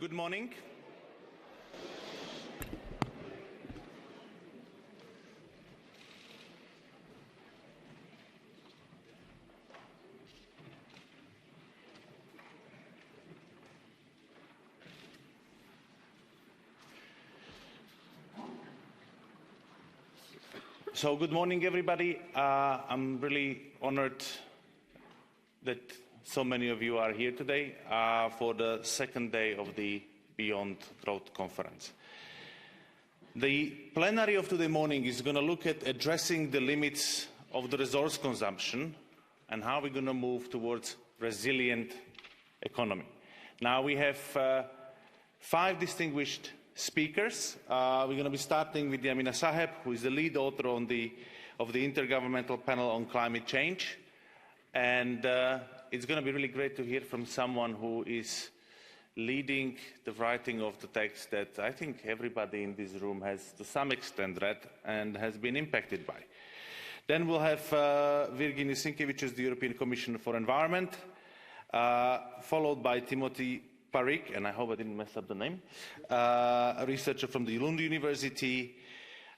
Good morning. So good morning, everybody. I'm really honored that so many of you are here today for the second day of the Beyond Drought Conference. The plenary of today morning is going to look at addressing the limits of the resource consumption and how we're going to move towards resilient economy. Now we have 5 distinguished speakers. We're going to be starting with Yamina Saheb, who is the lead author of the Intergovernmental Panel on Climate Change. And it's going to be really great to hear from someone who is leading the writing of the text that I think everybody in this room has to some extent read and has been impacted by. Then we'll have Virjinijus Sinkevicius, the European Commissioner for Environment, followed by Timothée, Parrique, and I hope I didn't mess up the name, a researcher from the Lund University,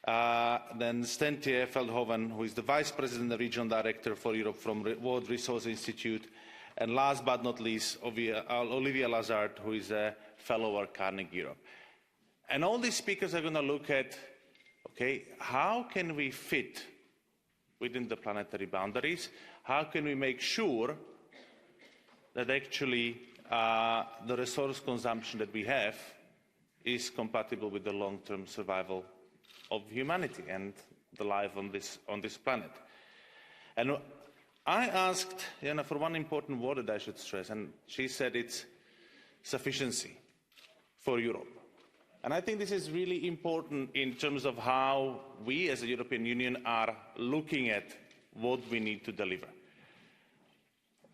then Stientje Veldhoven, who is the Vice President and Regional Director for Europe from World Resource Institute, and last but not least, Olivia Lazard, who is a Fellow at Carnegie Europe. And all these speakers are going to look at, okay, how can we fit within the planetary boundaries? How can we make sure that actually the resource consumption that we have is compatible with the long-term survival of humanity and the life on this planet. And I asked Jana for one important word that I should stress, and she said it's sufficiency for Europe. And I think this is really important in terms of how we as a European Union are looking at what we need to deliver.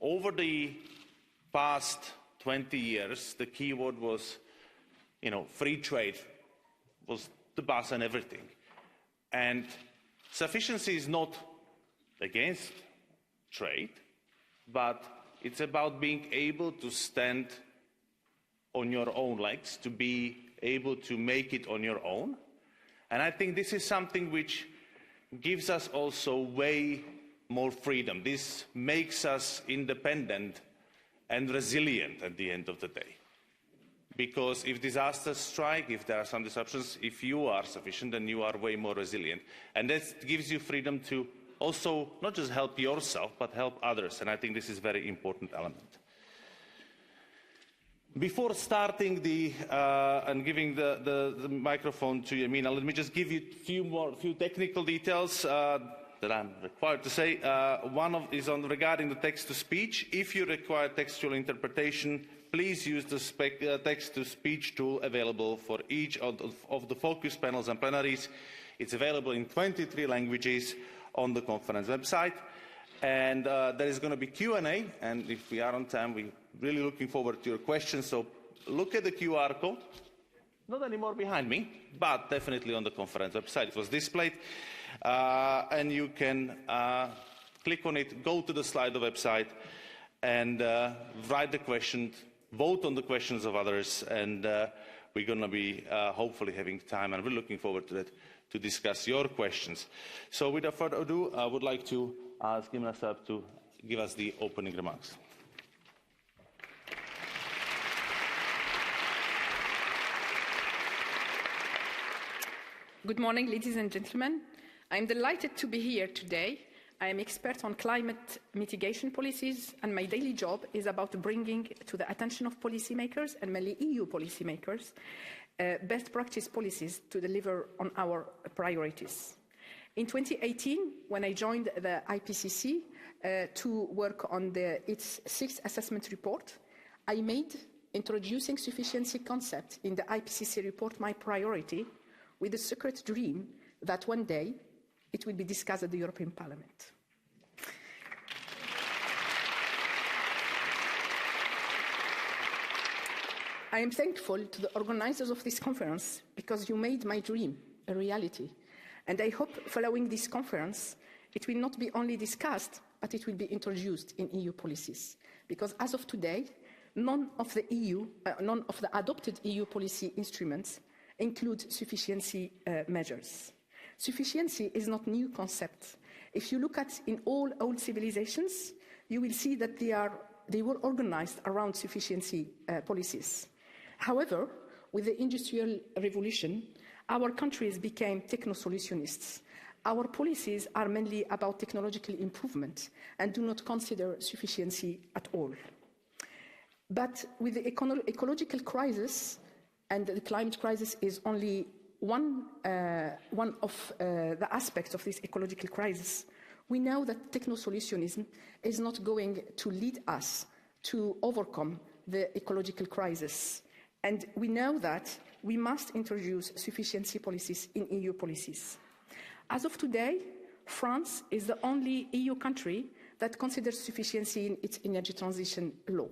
Over the past 20 years, the key word was, free trade was the buzz and everything. And sufficiency is not against trade, but it's about being able to stand on your own legs, to be able to make it on your own. And I think this is something which gives us also way more freedom. This makes us independent and resilient at the end of the day. Because if disasters strike, if there are some disruptions, if you are sufficient, then you are way more resilient. And that gives you freedom to also not just help yourself, but help others. And I think this is a very important element. Before starting and giving the microphone to Yamina, let me just give you a few technical details that I'm required to say. One is regarding the text-to-speech. If you require textual interpretation, please use the text-to-speech tool available for each of the focus panels and plenaries. It's available in 23 languages on the conference website. And there is going to be Q&A, and if we are on time, we're really looking forward to your questions. So look at the QR code. Not anymore behind me, but definitely on the conference website. It was displayed. And you can click on it, go to the Slido website, and write the questions, vote on the questions of others, and we're going to be hopefully having time, and we're looking forward to that, to discuss your questions. So without further ado, I would like to ask Yamina Saheb to give us the opening remarks. Good morning, ladies and gentlemen. I'm delighted to be here today. I am expert on climate mitigation policies, and my daily job is about bringing to the attention of policymakers, and mainly EU policymakers, best practice policies to deliver on our priorities. In 2018, when I joined the IPCC to work on its 6th assessment report, I made introducing sufficiency concept in the IPCC report my priority, with a secret dream that one day it will be discussed at the European Parliament. I am thankful to the organisers of this conference because you made my dream a reality. And I hope following this conference, it will not be only discussed, but it will be introduced in EU policies. Because as of today, none of the adopted EU policy instruments include sufficiency measures. Sufficiency is not a new concept. If you look at in all old civilizations, you will see that they were organized around sufficiency policies. However, with the Industrial Revolution, our countries became techno-solutionists. Our policies are mainly about technological improvement and do not consider sufficiency at all. But with the ecological crisis, and the climate crisis is only one of the aspects of this ecological crisis, we know that techno-solutionism is not going to lead us to overcome the ecological crisis. And we know that we must introduce sufficiency policies in EU policies. As of today, France is the only EU country that considers sufficiency in its energy transition law.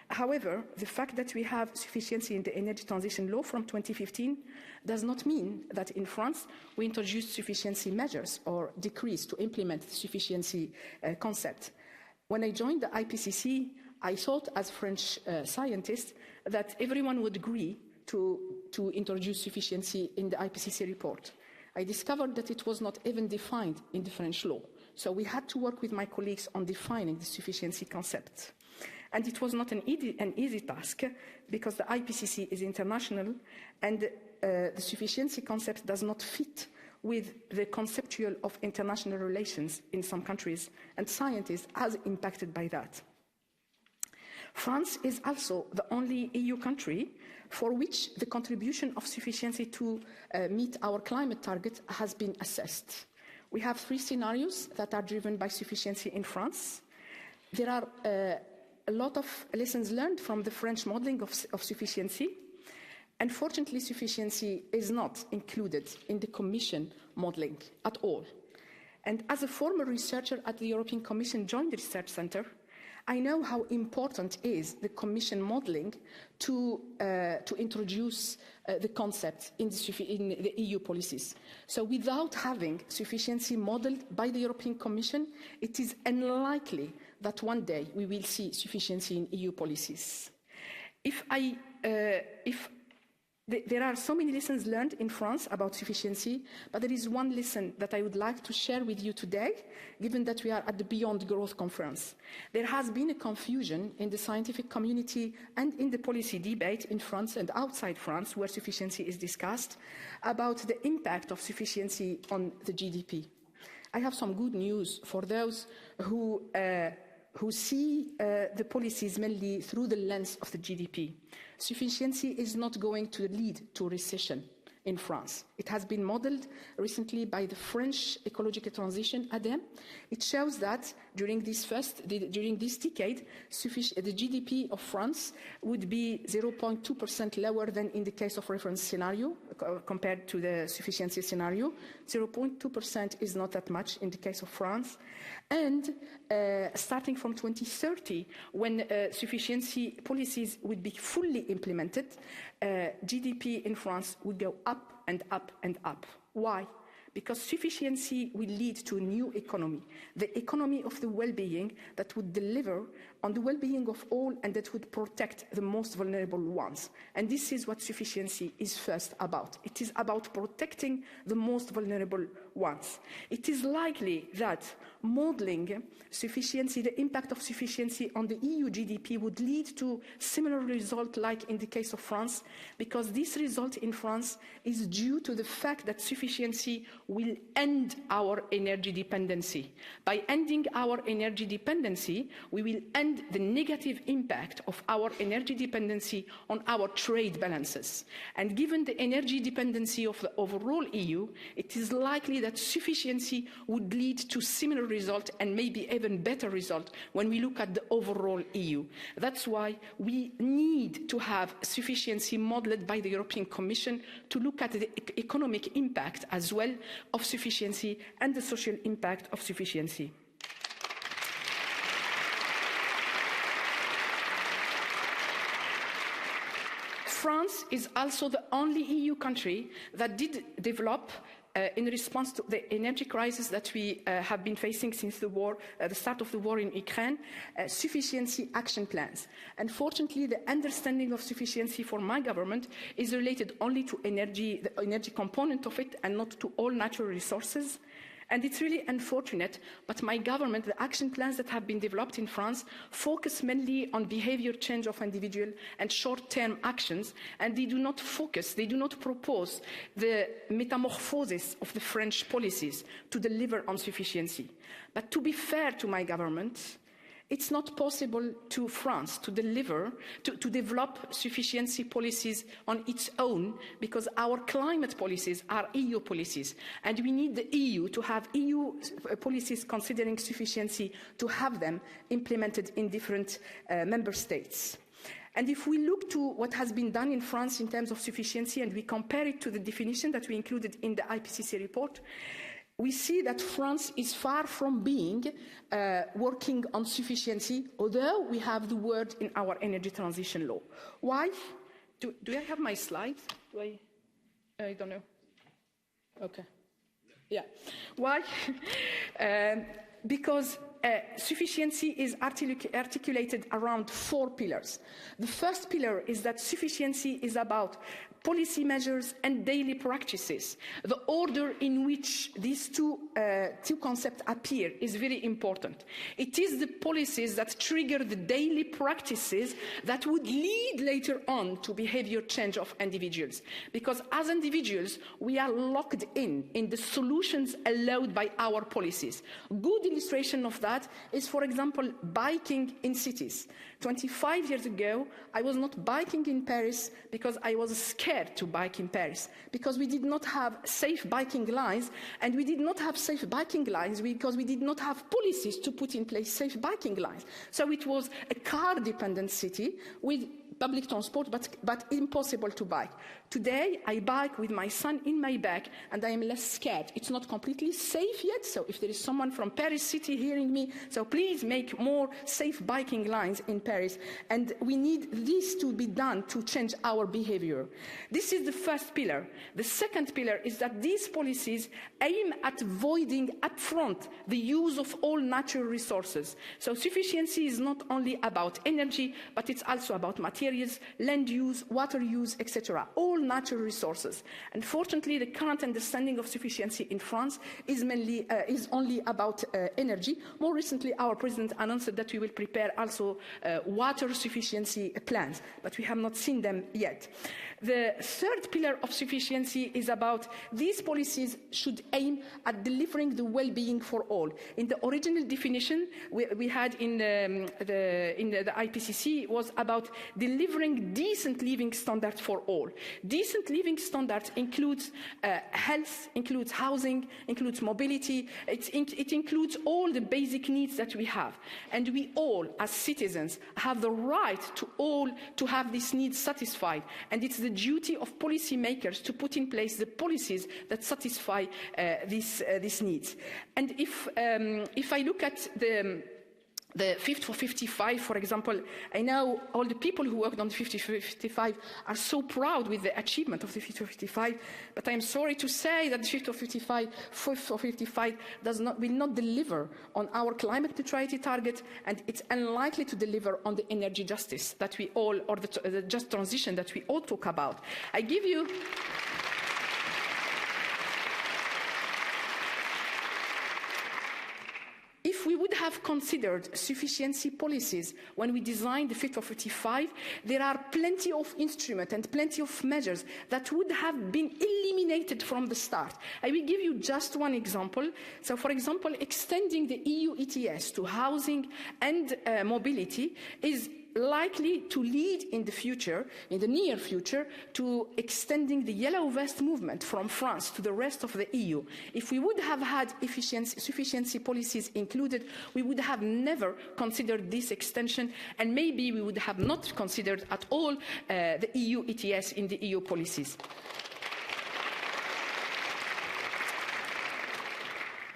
However, the fact that we have sufficiency in the energy transition law from 2015 does not mean that in France we introduce sufficiency measures or decrees to implement the sufficiency concept. When I joined the IPCC, I thought as French scientist that everyone would agree to introduce sufficiency in the IPCC report. I discovered that it was not even defined in the French law. So we had to work with my colleagues on defining the sufficiency concept. And it was not an easy task because the IPCC is international and the sufficiency concept does not fit with the conceptual of international relations in some countries, and scientists are impacted by that. France is also the only EU country for which the contribution of sufficiency to meet our climate target has been assessed. We have 3 scenarios that are driven by sufficiency in France. There are a lot of lessons learned from the French modeling of sufficiency. Unfortunately, sufficiency is not included in the Commission modeling at all. And as a former researcher at the European Commission Joint Research Centre, I know how important is the Commission modeling to introduce the concept in the EU policies. So without having sufficiency modeled by the European Commission, it is unlikely that one day we will see sufficiency in EU policies. There are so many lessons learned in France about sufficiency, but there is one lesson that I would like to share with you today, given that we are at the Beyond Growth conference. There has been a confusion in the scientific community and in the policy debate in France and outside France, where sufficiency is discussed, about the impact of sufficiency on the GDP. I have some good news for those who see the policies mainly through the lens of the GDP. Sufficiency is not going to lead to recession in France. It has been modeled recently by the French ecological transition, ADEME. It shows that during this decade, the GDP of France would be 0.2% lower than in the case of reference scenario compared to the sufficiency scenario. 0.2% is not that much in the case of France. And starting from 2030, when sufficiency policies would be fully implemented, GDP in France would go up and up and up. Why? Because sufficiency will lead to a new economy, the economy of the well-being that would deliver on the well-being of all and that would protect the most vulnerable ones. And this is what sufficiency is first about. It is about protecting the most vulnerable ones. It is likely that modeling sufficiency, the impact of sufficiency on the EU GDP would lead to similar result like in the case of France, because this result in France is due to the fact that sufficiency will end our energy dependency. By ending our energy dependency, we will end the negative impact of our energy dependency on our trade balances. And given the energy dependency of the overall EU, it is likely that sufficiency would lead to similar result and maybe even better result when we look at the overall EU. That's why we need to have sufficiency modeled by the European Commission to look at the economic impact as well of sufficiency and the social impact of sufficiency. France is also the only EU country that did develop in response to the energy crisis that we have been facing since the war, the start of the war in Ukraine, sufficiency action plans. Unfortunately, the understanding of sufficiency for my government is related only to energy, the energy component of it, and not to all natural resources. And it's really unfortunate, but my government, the action plans that have been developed in France, focus mainly on behavior change of individual and short-term actions, and they do not focus, they do not propose the metamorphosis of the French policies to deliver on sufficiency. But to be fair to my government, it's not possible to France to develop sufficiency policies on its own, because our climate policies are EU policies, and we need the EU to have EU policies considering sufficiency to have them implemented in different member states. And if we look to what has been done in France in terms of sufficiency and we compare it to the definition that we included in the IPCC report, we see that France is far from being working on sufficiency, although we have the word in our energy transition law. Why? Do I have my slides? I don't know. Okay. Yeah. Why? Because sufficiency is articulated around 4 pillars. The first pillar is that sufficiency is about policy measures and daily practices. The order in which these two concepts appear is very important. It is the policies that trigger the daily practices that would lead later on to behavior change of individuals. Because as individuals, we are locked in the solutions allowed by our policies. Good illustration of that is, for example, biking in cities. 25 years ago, I was not biking in Paris because I was scared to bike in Paris, because we did not have safe biking lines, and we did not have safe biking lines because we did not have policies to put in place safe biking lines. So it was a car-dependent city with public transport, but impossible to bike. Today, I bike with my son in my back, and I am less scared. It's not completely safe yet, so if there is someone from Paris city hearing me, so please make more safe biking lines in Paris. And we need this to be done to change our behavior. This is the first pillar. The second pillar is that these policies aim at avoiding upfront the use of all natural resources. So sufficiency is not only about energy, but it's also about materials, land use, water use, etc. All natural resources. Unfortunately, the current understanding of sufficiency in France is only about energy. More recently, our president announced that we will prepare also water sufficiency plans, but we have not seen them yet. The third pillar of sufficiency is about these policies should aim at delivering the well-being for all. In the original definition we had in the IPCC was about delivering decent living standards for all. Decent living standards includes health, includes housing, includes mobility. It includes all the basic needs that we have. And we all, as citizens, have the right to have these needs satisfied. And it's the duty of policymakers to put in place the policies that satisfy these needs. And if I look at the Fit for 55, for example, I know all the people who worked on the Fit for 55 are so proud with the achievement of the Fit for 55, but I'm sorry to say that the Fit for 55 will not deliver on our climate neutrality target, and it's unlikely to deliver on the energy justice that we all, or the just transition that we all talk about. I give you... If we would have considered sufficiency policies when we designed the Fit for 55, there are plenty of instruments and plenty of measures that would have been eliminated from the start. I will give you just one example. So, for example, extending the EU ETS to housing and mobility is likely to lead in the near future, to extending the yellow vest movement from France to the rest of the EU. If we would have had sufficiency policies included, we would have never considered this extension, and maybe we would have not considered at all the EU ETS in the EU policies.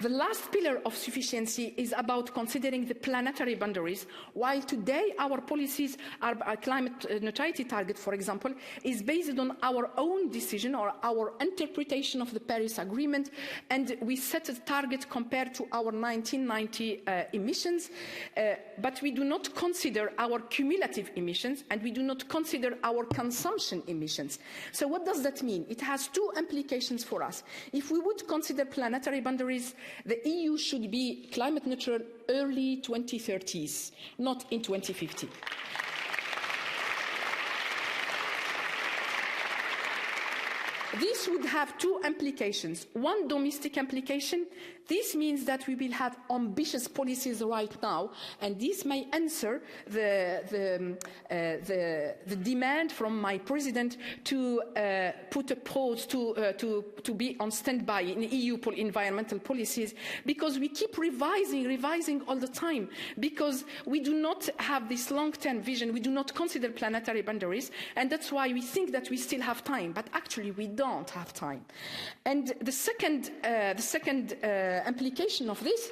The last pillar of sufficiency is about considering the planetary boundaries. While today our policies are climate neutrality target, for example, is based on our own decision or our interpretation of the Paris Agreement, and we set a target compared to our 1990 emissions, but we do not consider our cumulative emissions and we do not consider our consumption emissions. So what does that mean? It has two implications for us. If we would consider planetary boundaries, the EU should be climate neutral early 2030s, not in 2050. This would have two implications. One domestic implication. This means that we will have ambitious policies right now, and this may answer the demand from my president to put a pause, to be on standby in EU environmental policies, because we keep revising all the time, because we do not have this long-term vision, we do not consider planetary boundaries, and that's why we think that we still have time, but actually we don't have time. And the second implication of this,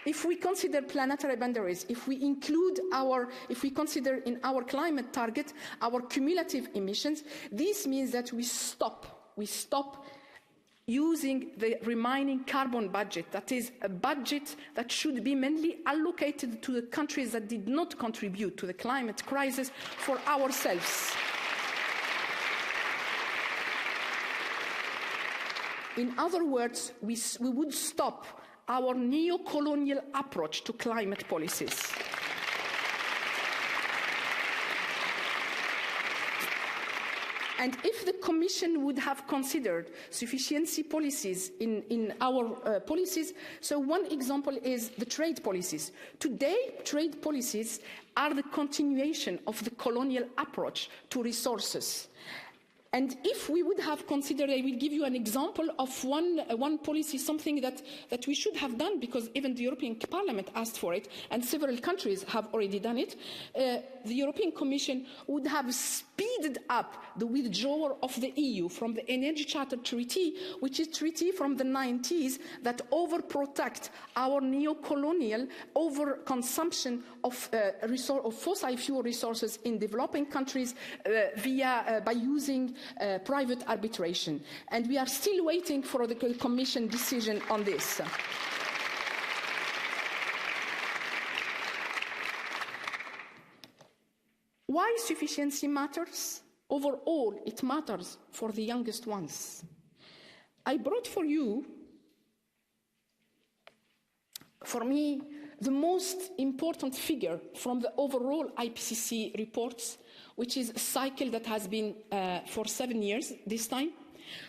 if we consider planetary boundaries, if we consider in our climate target our cumulative emissions, this means that we stop using the remaining carbon budget. That is a budget that should be mainly allocated to the countries that did not contribute to the climate crisis for ourselves. In other words, we would stop our neo-colonial approach to climate policies. And if the Commission would have considered sufficiency policies in our policies, so one example is the trade policies. Today, trade policies are the continuation of the colonial approach to resources. And if we would have considered, I will give you an example of one policy, something that we should have done, because even the European Parliament asked for it, and several countries have already done it. The European Commission would have speeded up the withdrawal of the EU from the Energy Charter Treaty, which is a treaty from the 90s that overprotect our neo-colonial overconsumption of fossil fuel resources in developing countries by using private arbitration. And we are still waiting for the Commission decision on this. Why sufficiency matters? Overall, it matters for the youngest ones. I brought for you, for me, the most important figure from the overall IPCC reports, which is a cycle that has been for 7 years this time.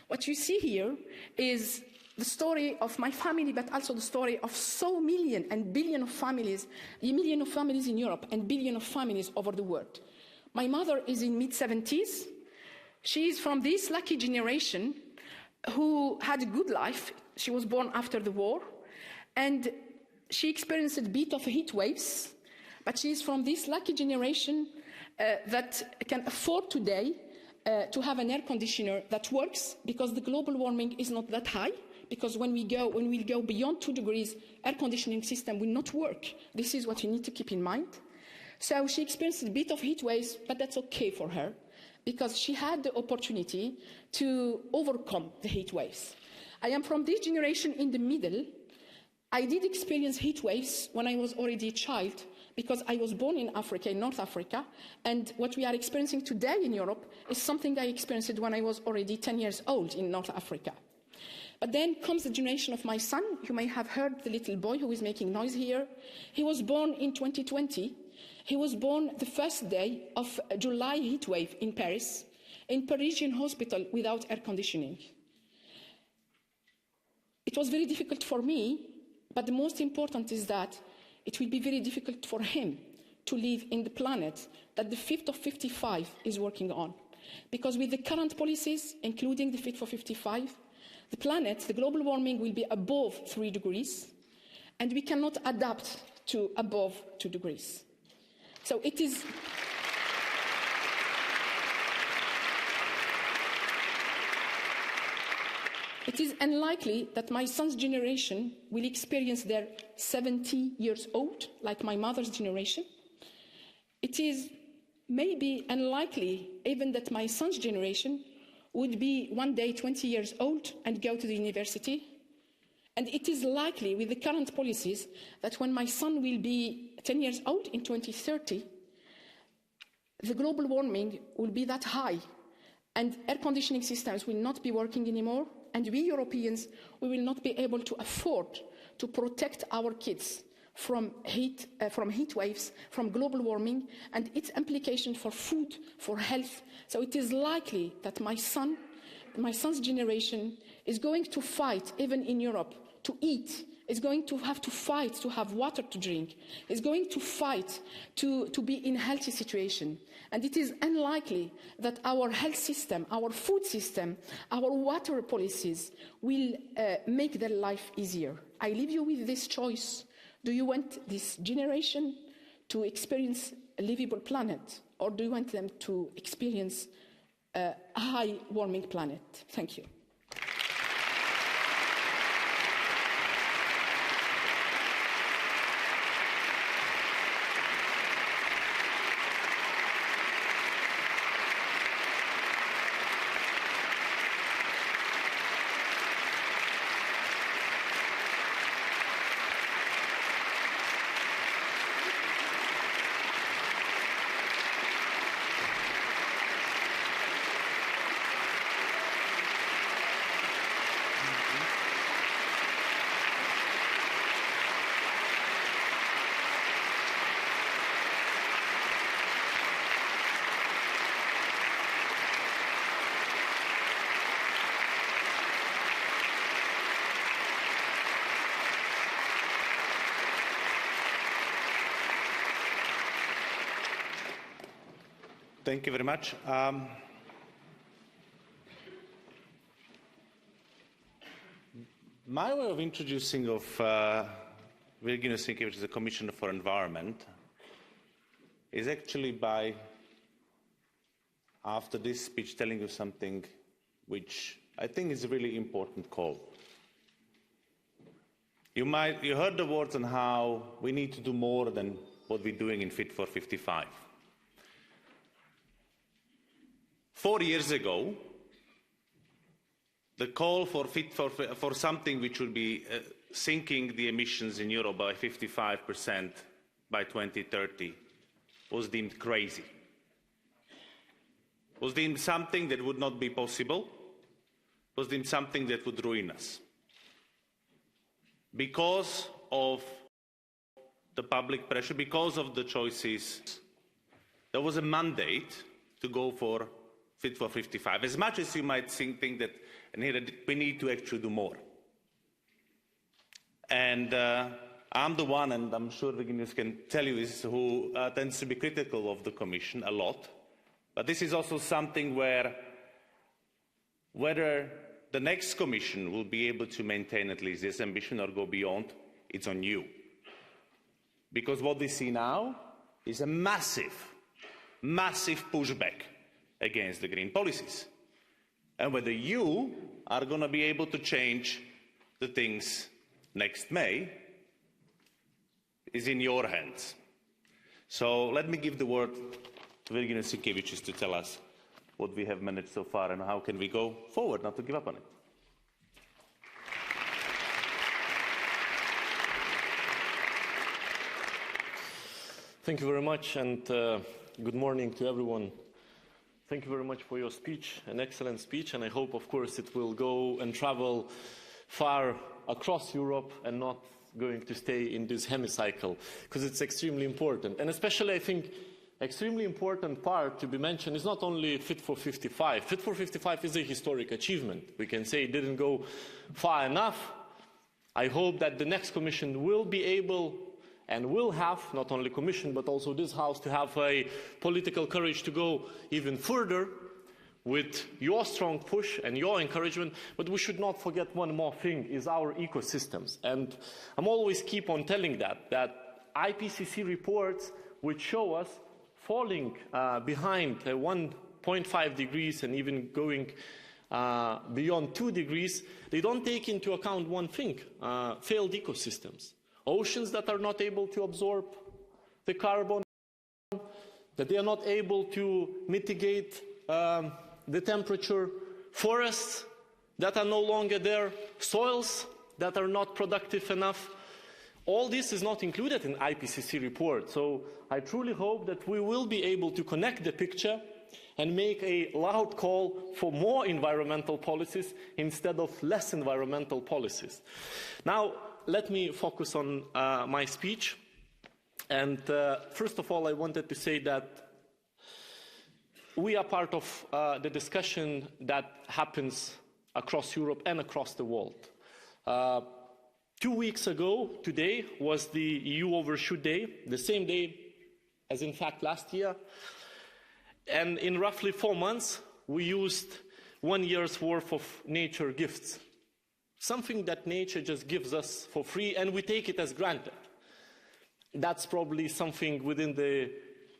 What you see here is the story of my family, but also the story of so million and billion of families, a million of families in Europe and billion of families over the world. My mother is in mid-70s. She is from this lucky generation who had a good life. She was born after the war, and she experienced a bit of heat waves, but she is from this lucky generation that can afford today to have an air conditioner that works, because the global warming is not that high, because when we go beyond 2 degrees, air conditioning system will not work. This is what you need to keep in mind. So she experienced a bit of heat waves, but that's okay for her, because she had the opportunity to overcome the heat waves. I am from this generation in the middle. I did experience heat waves when I was already a child, because I was born in Africa, in North Africa, and what we are experiencing today in Europe is something I experienced when I was already 10 years old in North Africa. But then comes the generation of my son. You may have heard the little boy who is making noise here. He was born in 2020. He was born the first day of a July heat wave in Paris, in Parisian hospital without air conditioning. It was very difficult for me, but the most important is that it will be very difficult for him to live in the planet that the Fit for 55 is working on. Because with the current policies, including the Fit for 55, the planet, the global warming will be above 3 degrees, and we cannot adapt to above 2 degrees. So it is... It is unlikely that my son's generation will experience their 70 years old, like my mother's generation. It is maybe unlikely even that my son's generation would be one day 20 years old and go to the university. And it is likely with the current policies that when my son will be 10 years old in 2030, the global warming will be that high and air conditioning systems will not be working anymore, and we Europeans, we will not be able to afford to protect our kids from heat waves, from global warming and its implications for food, for health. So it is likely that my son's generation is going to fight, even in Europe, to eat, is going to have to fight to have water to drink, is going to fight to be in a healthy situation. And it is unlikely that our health system, our food system, our water policies will make their life easier. I leave you with this choice. Do you want this generation to experience a livable planet, or do you want them to experience a high warming planet? Thank you. Thank you very much. My way of introducing of Virjinijus Sinkevicius as a Commissioner for Environment is actually by, after this speech, telling you something which I think is a really important call. You heard the words on how we need to do more than what we're doing in Fit for 55. 4 years ago, the call for for something which would be sinking the emissions in Europe by 55% by 2030 was deemed crazy. Was deemed something that would not be possible, was deemed something that would ruin us. Because of the public pressure, because of the choices, there was a mandate to go for Fit for 55, as much as you might think that we need to actually do more. And I'm the one, and I'm sure Virjinijus can tell you this, who tends to be critical of the Commission a lot. But this is also something where whether the next Commission will be able to maintain at least this ambition or go beyond, it's on you. Because what we see now is a massive, massive pushback against the green policies. And whether you are going to be able to change the things next May is in your hands. So let me give the word to Virjinijus Sinkevicius to tell us what we have managed so far and how can we go forward, not to give up on it. Thank you very much, and good morning to everyone. Thank you very much for your speech, an excellent speech, and I hope, of course, it will go and travel far across Europe and not going to stay in this hemicycle, because it's extremely important. And especially, I think, extremely important part to be mentioned is not only Fit for 55. Fit for 55 is a historic achievement. We can say it didn't go far enough. I hope that the next Commission will be able and will have, not only Commission, but also this House, to have a political courage to go even further with your strong push and your encouragement. But we should not forget one more thing, is our ecosystems. And I'm always keep on telling that IPCC reports which show us falling behind 1.5 degrees and even going beyond 2 degrees, they don't take into account one thing, failed ecosystems. Oceans that are not able to absorb the carbon, that they are not able to mitigate the temperature, forests that are no longer there, soils that are not productive enough. All this is not included in IPCC report. So I truly hope that we will be able to connect the picture and make a loud call for more environmental policies instead of less environmental policies. Now, let me focus on my speech. And first of all, I wanted to say that we are part of the discussion that happens across Europe and across the world. 2 weeks ago, today, was the EU Overshoot Day, the same day as, in fact, last year. And in roughly 4 months, we used 1 year's worth of nature gifts. Something that nature just gives us for free, and we take it as granted. That's probably something within the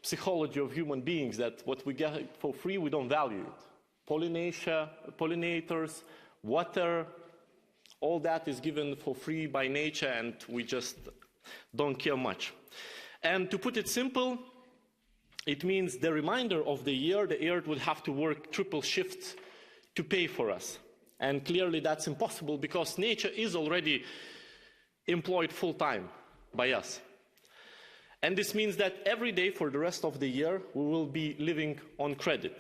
psychology of human beings, that what we get for free, we don't value it. Pollinators, water, all that is given for free by nature, and we just don't care much. And to put it simple, it means the remainder of the year, the earth would have to work triple shifts to pay for us. And clearly that's impossible because nature is already employed full-time by us. And this means that every day for the rest of the year, we will be living on credit.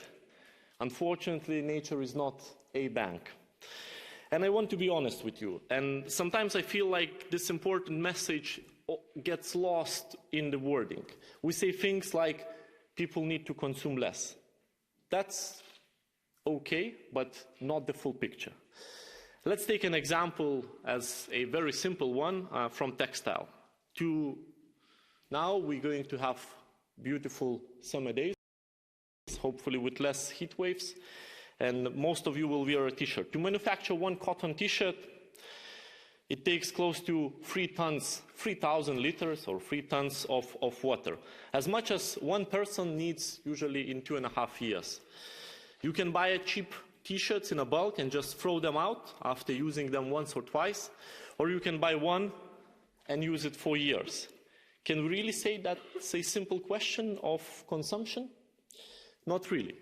Unfortunately, nature is not a bank. And I want to be honest with you. And sometimes I feel like this important message gets lost in the wording. We say things like, people need to consume less. That's okay, but not the full picture. Let's take an example as a very simple one from textile. Now we're going to have beautiful summer days, hopefully with less heat waves, and most of you will wear a t-shirt. To manufacture one cotton t-shirt, it takes close to 3 tons, 3,000 liters or 3 tons of water, as much as one person needs usually in 2.5 years. You can buy cheap t-shirts in a bulk and just throw them out after using them once or twice, or you can buy one and use it for years. Can we really say that's a simple question of consumption? Not really.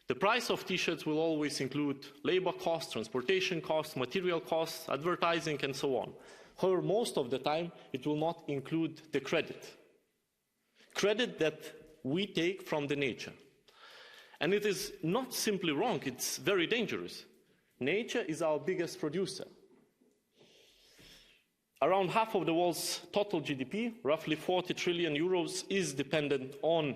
The price of t-shirts will always include labor costs, transportation costs, material costs, advertising, and so on. However, most of the time, it will not include the credit that we take from the nature. And it is not simply wrong, it's very dangerous. Nature is our biggest producer. Around half of the world's total GDP, roughly 40 trillion euros, is dependent on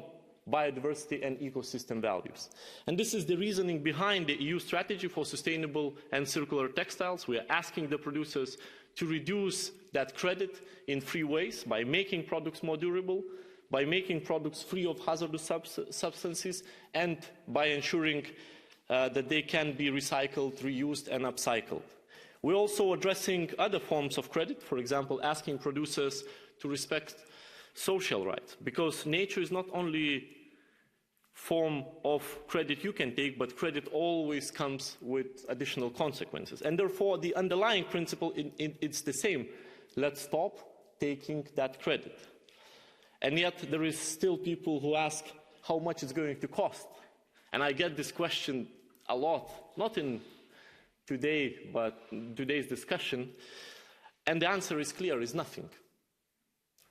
biodiversity and ecosystem values. And this is the reasoning behind the EU strategy for sustainable and circular textiles. We are asking the producers to reduce that credit in 3 ways: by making products more durable, by making products free of hazardous substances, and by ensuring that they can be recycled, reused, and upcycled. We're also addressing other forms of credit, for example, asking producers to respect social rights, because nature is not only form of credit you can take, but credit always comes with additional consequences. And therefore, the underlying principle, it's the same. Let's stop taking that credit. And yet, there is still people who ask how much it's going to cost. And I get this question a lot, not in today, but today's discussion. And the answer is clear, is nothing.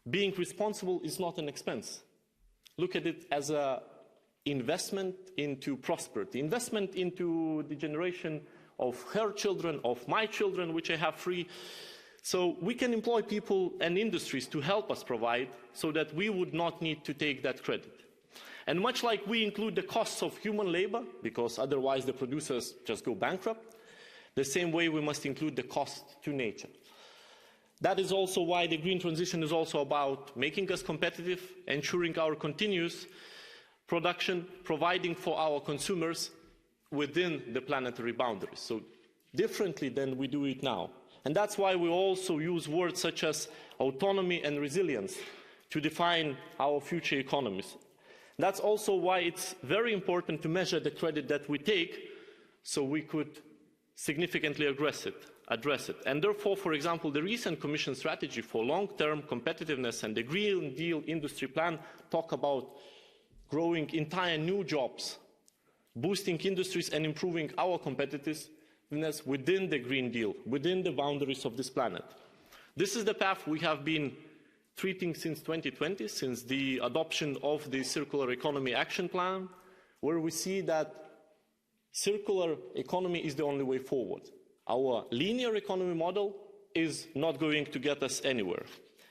Being responsible is not an expense. Look at it as an investment into prosperity, investment into the generation of her children, of my children, which I have 3. So we can employ people and industries to help us provide so that we would not need to take that credit. And much like we include the costs of human labor, because otherwise the producers just go bankrupt, the same way we must include the cost to nature. That is also why the green transition is also about making us competitive, ensuring our continuous production, providing for our consumers within the planetary boundaries. So differently than we do it now. And that's why we also use words such as autonomy and resilience to define our future economies. That's also why it's very important to measure the credit that we take, so we could significantly address it. And therefore, for example, the recent Commission strategy for long-term competitiveness and the Green Deal industry plan talk about growing entire new jobs, boosting industries and improving our competitiveness within the Green Deal, within the boundaries of this planet. This is the path we have been treating since 2020, since the adoption of the Circular Economy Action Plan, where we see that circular economy is the only way forward. Our linear economy model is not going to get us anywhere.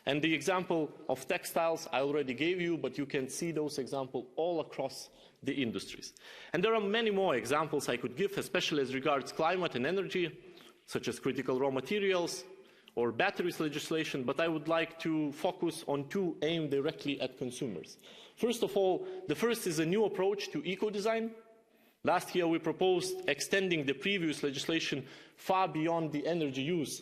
And the example of textiles I already gave you, but you can see those examples all across the industries. And there are many more examples I could give, especially as regards climate and energy, such as critical raw materials or batteries legislation, but I would like to focus on two aimed directly at consumers. First of all, the first is a new approach to eco-design. Last year we proposed extending the previous legislation far beyond the energy use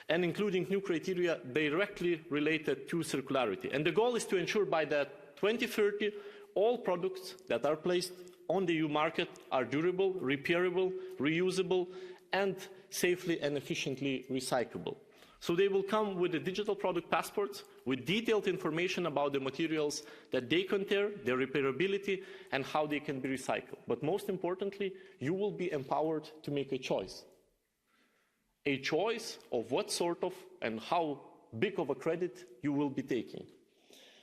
and including new criteria directly related to circularity. And the goal is to ensure by that 2030 all products that are placed on the EU market are durable, repairable, reusable and safely and efficiently recyclable. So they will come with a digital product passports with detailed information about the materials that they contain, their repairability and how they can be recycled. But most importantly, you will be empowered to make a choice of what sort of and how big of a credit you will be taking.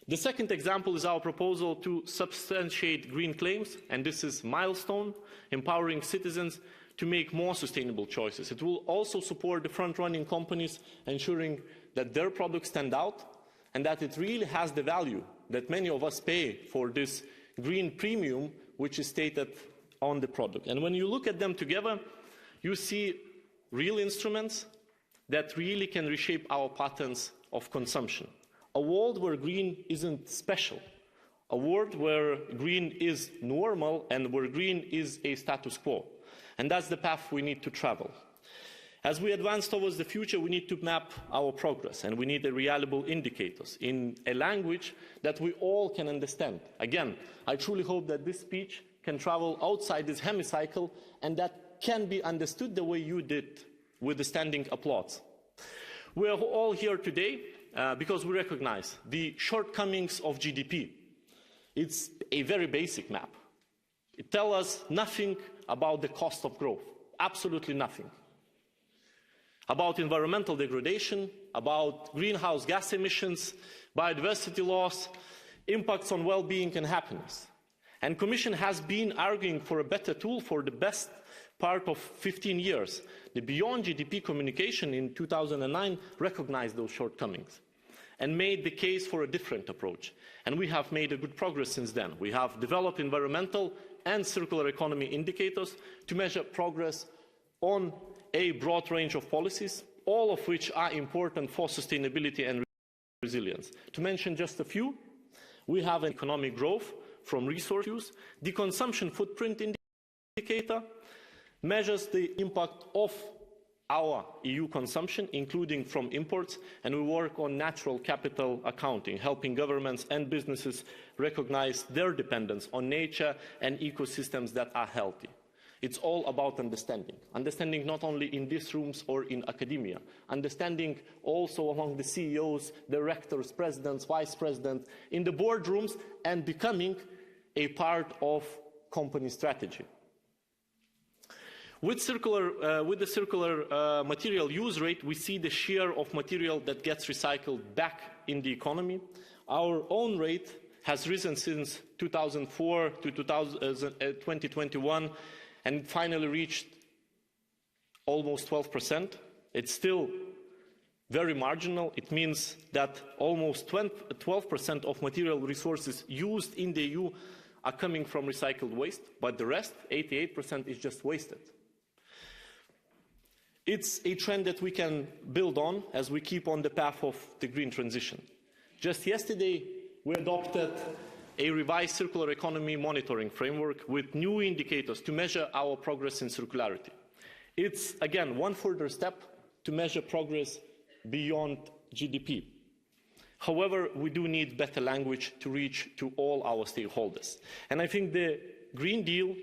The second example is our proposal to substantiate green claims, and this is milestone, empowering citizens to make more sustainable choices. It will also support the front-running companies, ensuring that their products stand out and that it really has the value that many of us pay for this green premium, which is stated on the product. And when you look at them together, you see real instruments that really can reshape our patterns of consumption. A world where green isn't special, a world where green is normal and where green is a status quo. And that's the path we need to travel. As we advance towards the future, we need to map our progress and we need reliable indicators in a language that we all can understand. Again, I truly hope that this speech can travel outside this hemicycle and that can be understood the way you did with the standing applause. We are all here today because we recognize the shortcomings of GDP. It's a very basic map. It tells us nothing about the cost of growth, absolutely nothing. About environmental degradation, about greenhouse gas emissions, biodiversity loss, impacts on well-being and happiness. And the Commission has been arguing for a better tool for the best part of 15 years. The Beyond GDP communication in 2009 recognized those shortcomings and made the case for a different approach. And we have made a good progress since then. We have developed environmental and circular economy indicators to measure progress on a broad range of policies, all of which are important for sustainability and resilience. To mention just a few, we have an economic growth from resource use. The consumption footprint indicator measures the impact of our EU consumption, including from imports, and we work on natural capital accounting, helping governments and businesses recognize their dependence on nature and ecosystems that are healthy. It's all about understanding. Understanding not only in these rooms or in academia, understanding also among the CEOs, directors, presidents, vice presidents, in the boardrooms, and becoming a part of company strategy. With the circular material use rate, we see the share of material that gets recycled back in the economy. Our own rate has risen since 2004 to 2021 and finally reached almost 12%. It's still very marginal. It means that almost 12% of material resources used in the EU are coming from recycled waste, but the rest, 88%, is just wasted. It's a trend that we can build on as we keep on the path of the green transition. Just yesterday, we adopted a revised circular economy monitoring framework with new indicators to measure our progress in circularity. It's, again, one further step to measure progress beyond GDP. However, we do need better language to reach to all our stakeholders. And I think the Green Deal,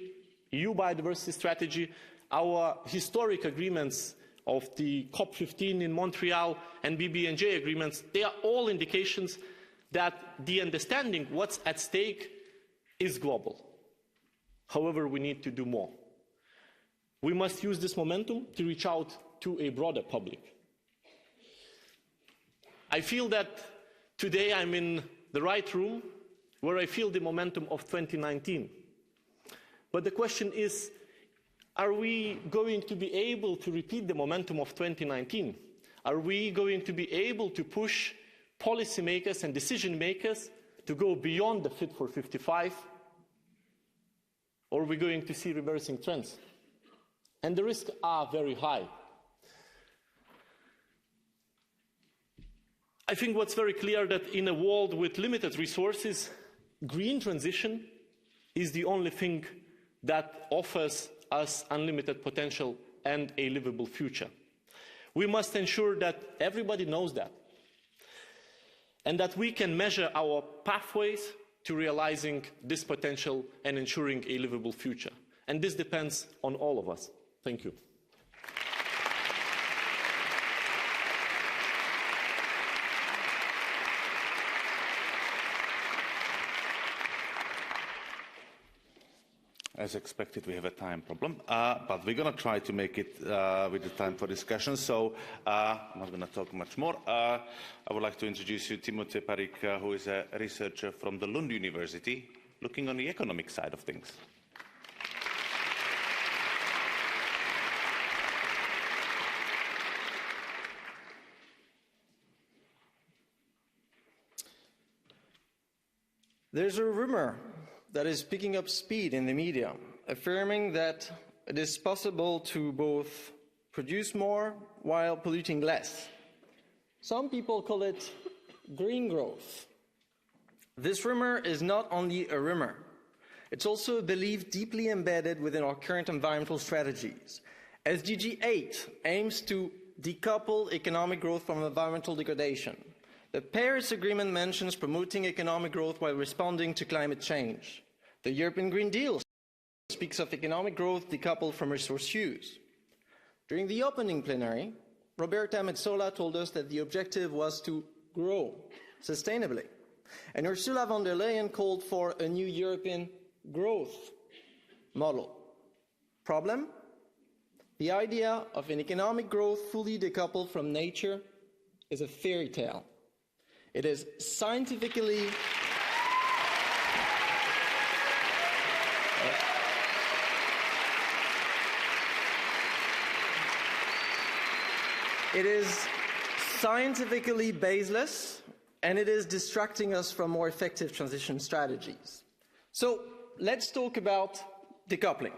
EU biodiversity strategy, our historic agreements of the COP15 in Montreal and BBNJ agreements, they are all indications that the understanding what's at stake is global. However, we need to do more. We must use this momentum to reach out to a broader public. I feel that today I'm in the right room where I feel the momentum of 2019. But the question is, are we going to be able to repeat the momentum of 2019? Are we going to be able to push policymakers and decision makers to go beyond the Fit for 55? Or are we going to see reversing trends? And the risks are very high. I think what's very clear that in a world with limited resources, green transition is the only thing that offers us unlimited potential and a livable future. We must ensure that everybody knows that, and that we can measure our pathways to realizing this potential and ensuring a livable future. And this depends on all of us. Thank you. As expected, we have a time problem, but we're going to try to make it with the time for discussion, so I'm not going to talk much more. I would like to introduce you to Timothée Parrique, who is a researcher from the Lund University, looking on the economic side of things. There's a rumor that is picking up speed in the media, affirming that it is possible to both produce more while polluting less. Some people call it green growth. This rumor is not only a rumor, it's also a belief deeply embedded within our current environmental strategies. SDG 8 aims to decouple economic growth from environmental degradation. The Paris Agreement mentions promoting economic growth while responding to climate change. The European Green Deal speaks of economic growth decoupled from resource use. During the opening plenary, Roberta Metsola told us that the objective was to grow sustainably. And Ursula von der Leyen called for a new European growth model. Problem? The idea of an economic growth fully decoupled from nature is a fairy tale. It is scientifically baseless, and it is distracting us from more effective transition strategies. So let's talk about decoupling.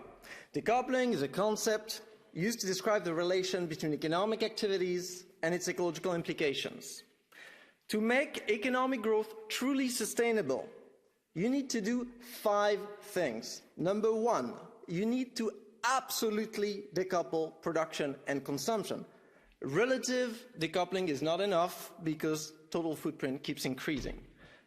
Decoupling is a concept used to describe the relation between economic activities and its ecological implications. To make economic growth truly sustainable, you need to do 5 things. Number 1, you need to absolutely decouple production and consumption. Relative decoupling is not enough because total footprint keeps increasing.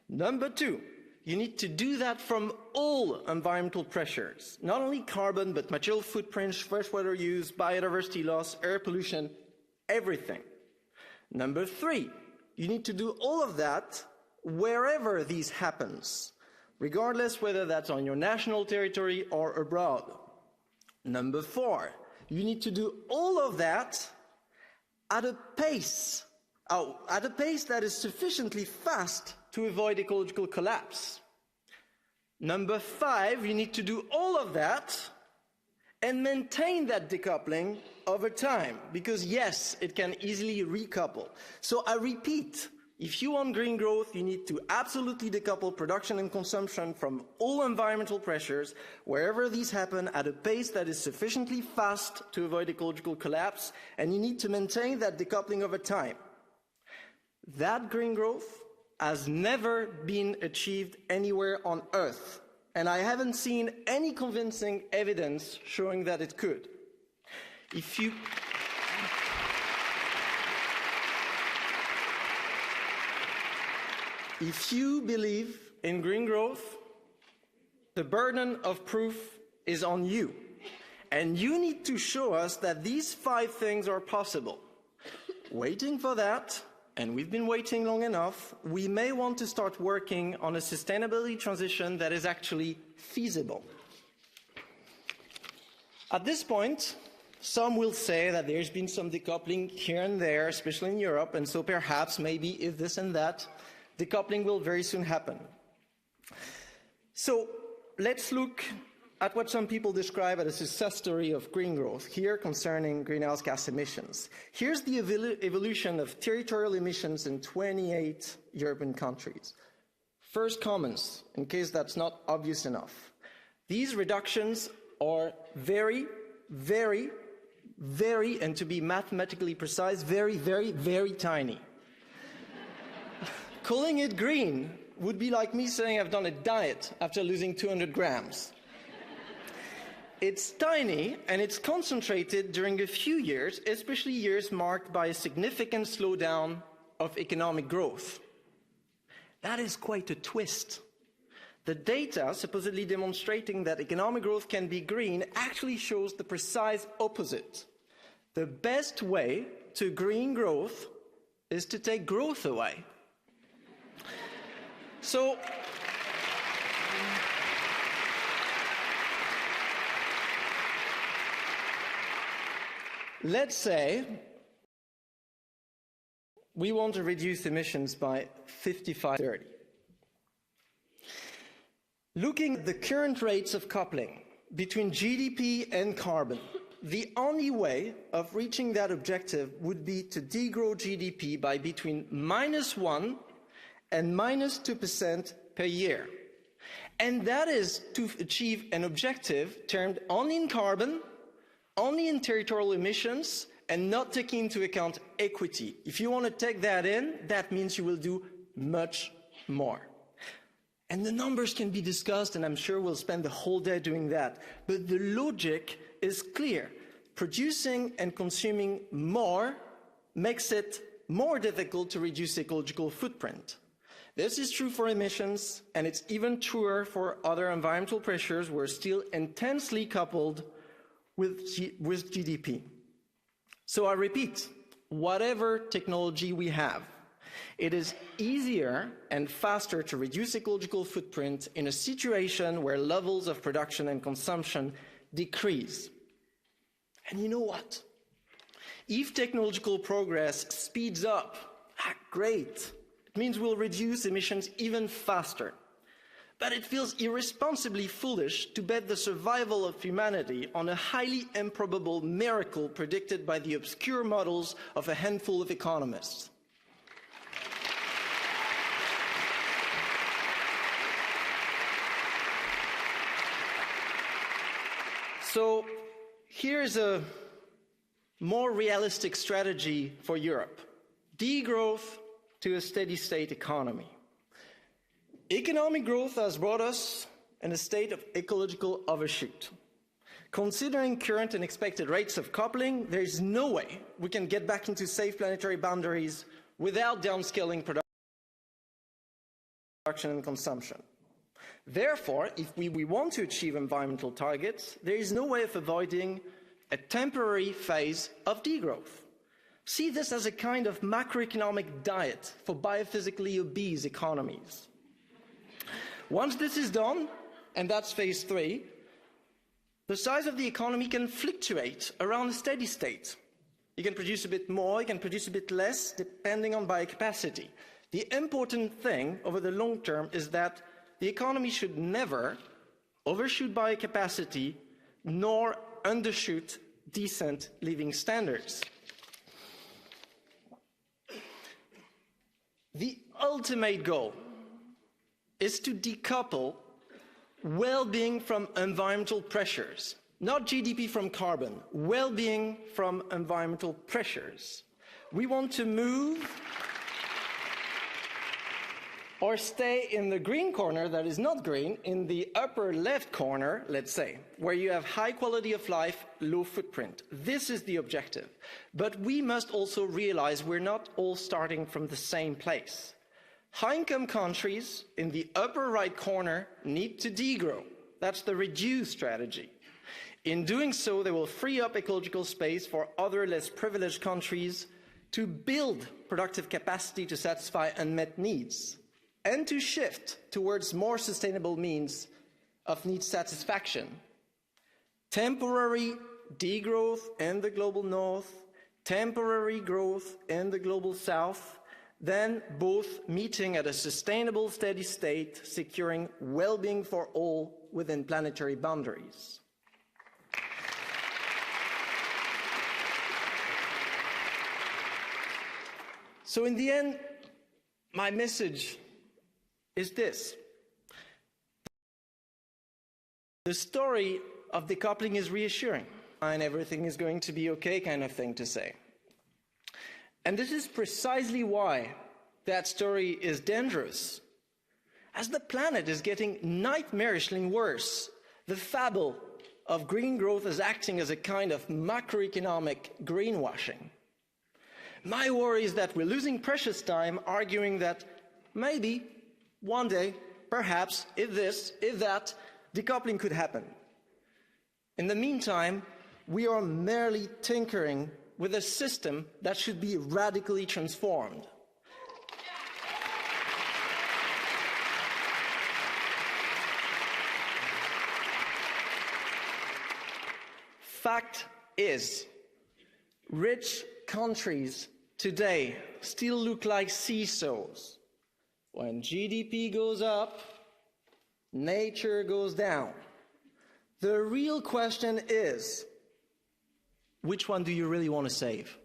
Number 2, you need to do that from all environmental pressures, not only carbon, but material footprints, freshwater use, biodiversity loss, air pollution, everything. Number 3, you need to do all of that wherever this happens, regardless whether that's on your national territory or abroad. Number 4, you need to do all of that at a pace that is sufficiently fast to avoid ecological collapse. Number 5, you need to do all of that and maintain that decoupling over time, because yes, it can easily recouple. So I repeat, if you want green growth, you need to absolutely decouple production and consumption from all environmental pressures, wherever these happen, at a pace that is sufficiently fast to avoid ecological collapse, and you need to maintain that decoupling over time. That green growth has never been achieved anywhere on Earth, and I haven't seen any convincing evidence showing that it could. If you believe in green growth, the burden of proof is on you. And you need to show us that these 5 things are possible. Waiting for that, and we've been waiting long enough, we may want to start working on a sustainability transition that is actually feasible. At this point, some will say that there's been some decoupling here and there, especially in Europe, and so perhaps, maybe, if this and that, decoupling will very soon happen. So let's look at what some people describe as a success story of green growth, here concerning greenhouse gas emissions. Here's the evolution of territorial emissions in 28 European countries. First comments, in case that's not obvious enough. These reductions are very, very, very, and to be mathematically precise, very, very, very tiny. Calling it green would be like me saying I've done a diet after losing 200 grams. It's tiny and it's concentrated during a few years, especially years marked by a significant slowdown of economic growth. That is quite a twist. The data supposedly demonstrating that economic growth can be green actually shows the precise opposite. The best way to green growth is to take growth away. So, let's say we want to reduce emissions by 55-30. Looking at the current rates of coupling between GDP and carbon, the only way of reaching that objective would be to degrow GDP by between -1% and -2% per year. And that is to achieve an objective termed only in carbon, only in territorial emissions, and not taking into account equity. If you want to take that in, that means you will do much more. And the numbers can be discussed, and I'm sure we'll spend the whole day doing that. But the logic is clear. Producing and consuming more makes it more difficult to reduce ecological footprint. This is true for emissions, and it's even truer for other environmental pressures we're still intensely coupled with GDP. So I repeat, whatever technology we have, it is easier and faster to reduce ecological footprint in a situation where levels of production and consumption decrease. And you know what? If technological progress speeds up, great. It means we'll reduce emissions even faster. But it feels irresponsibly foolish to bet the survival of humanity on a highly improbable miracle predicted by the obscure models of a handful of economists. So here's a more realistic strategy for Europe. Degrowth to a steady-state economy. Economic growth has brought us in a state of ecological overshoot. Considering current and expected rates of coupling, there is no way we can get back into safe planetary boundaries without downscaling production and consumption. Therefore, if we want to achieve environmental targets, there is no way of avoiding a temporary phase of degrowth. See this as a kind of macroeconomic diet for biophysically obese economies. Once this is done, and that's phase 3, the size of the economy can fluctuate around a steady state. You can produce a bit more, you can produce a bit less, depending on biocapacity. The important thing over the long term is that the economy should never overshoot biocapacity nor undershoot decent living standards. The ultimate goal is to decouple well-being from environmental pressures, not GDP from carbon, well-being from environmental pressures. We want to move or stay in the green corner that is not green, in the upper left corner, let's say, where you have high quality of life, low footprint. This is the objective. But we must also realize we're not all starting from the same place. High-income countries in the upper right corner need to degrow. That's the reduce strategy. In doing so, they will free up ecological space for other less privileged countries to build productive capacity to satisfy unmet needs and to shift towards more sustainable means of need satisfaction. Temporary degrowth in the global north, temporary growth in the global south, then both meeting at a sustainable steady state, securing well-being for all within planetary boundaries. So in the end, my message is this. The story of decoupling is reassuring, and everything is going to be okay kind of thing to say. And this is precisely why that story is dangerous. As the planet is getting nightmarishly worse, the fable of green growth is acting as a kind of macroeconomic greenwashing. My worry is that we're losing precious time arguing that maybe, one day, perhaps, if this, if that, decoupling could happen. In the meantime, we are merely tinkering with a system that should be radically transformed. Fact is, rich countries today still look like seesaws. When GDP goes up, nature goes down. The real question is, which one do you really want to save?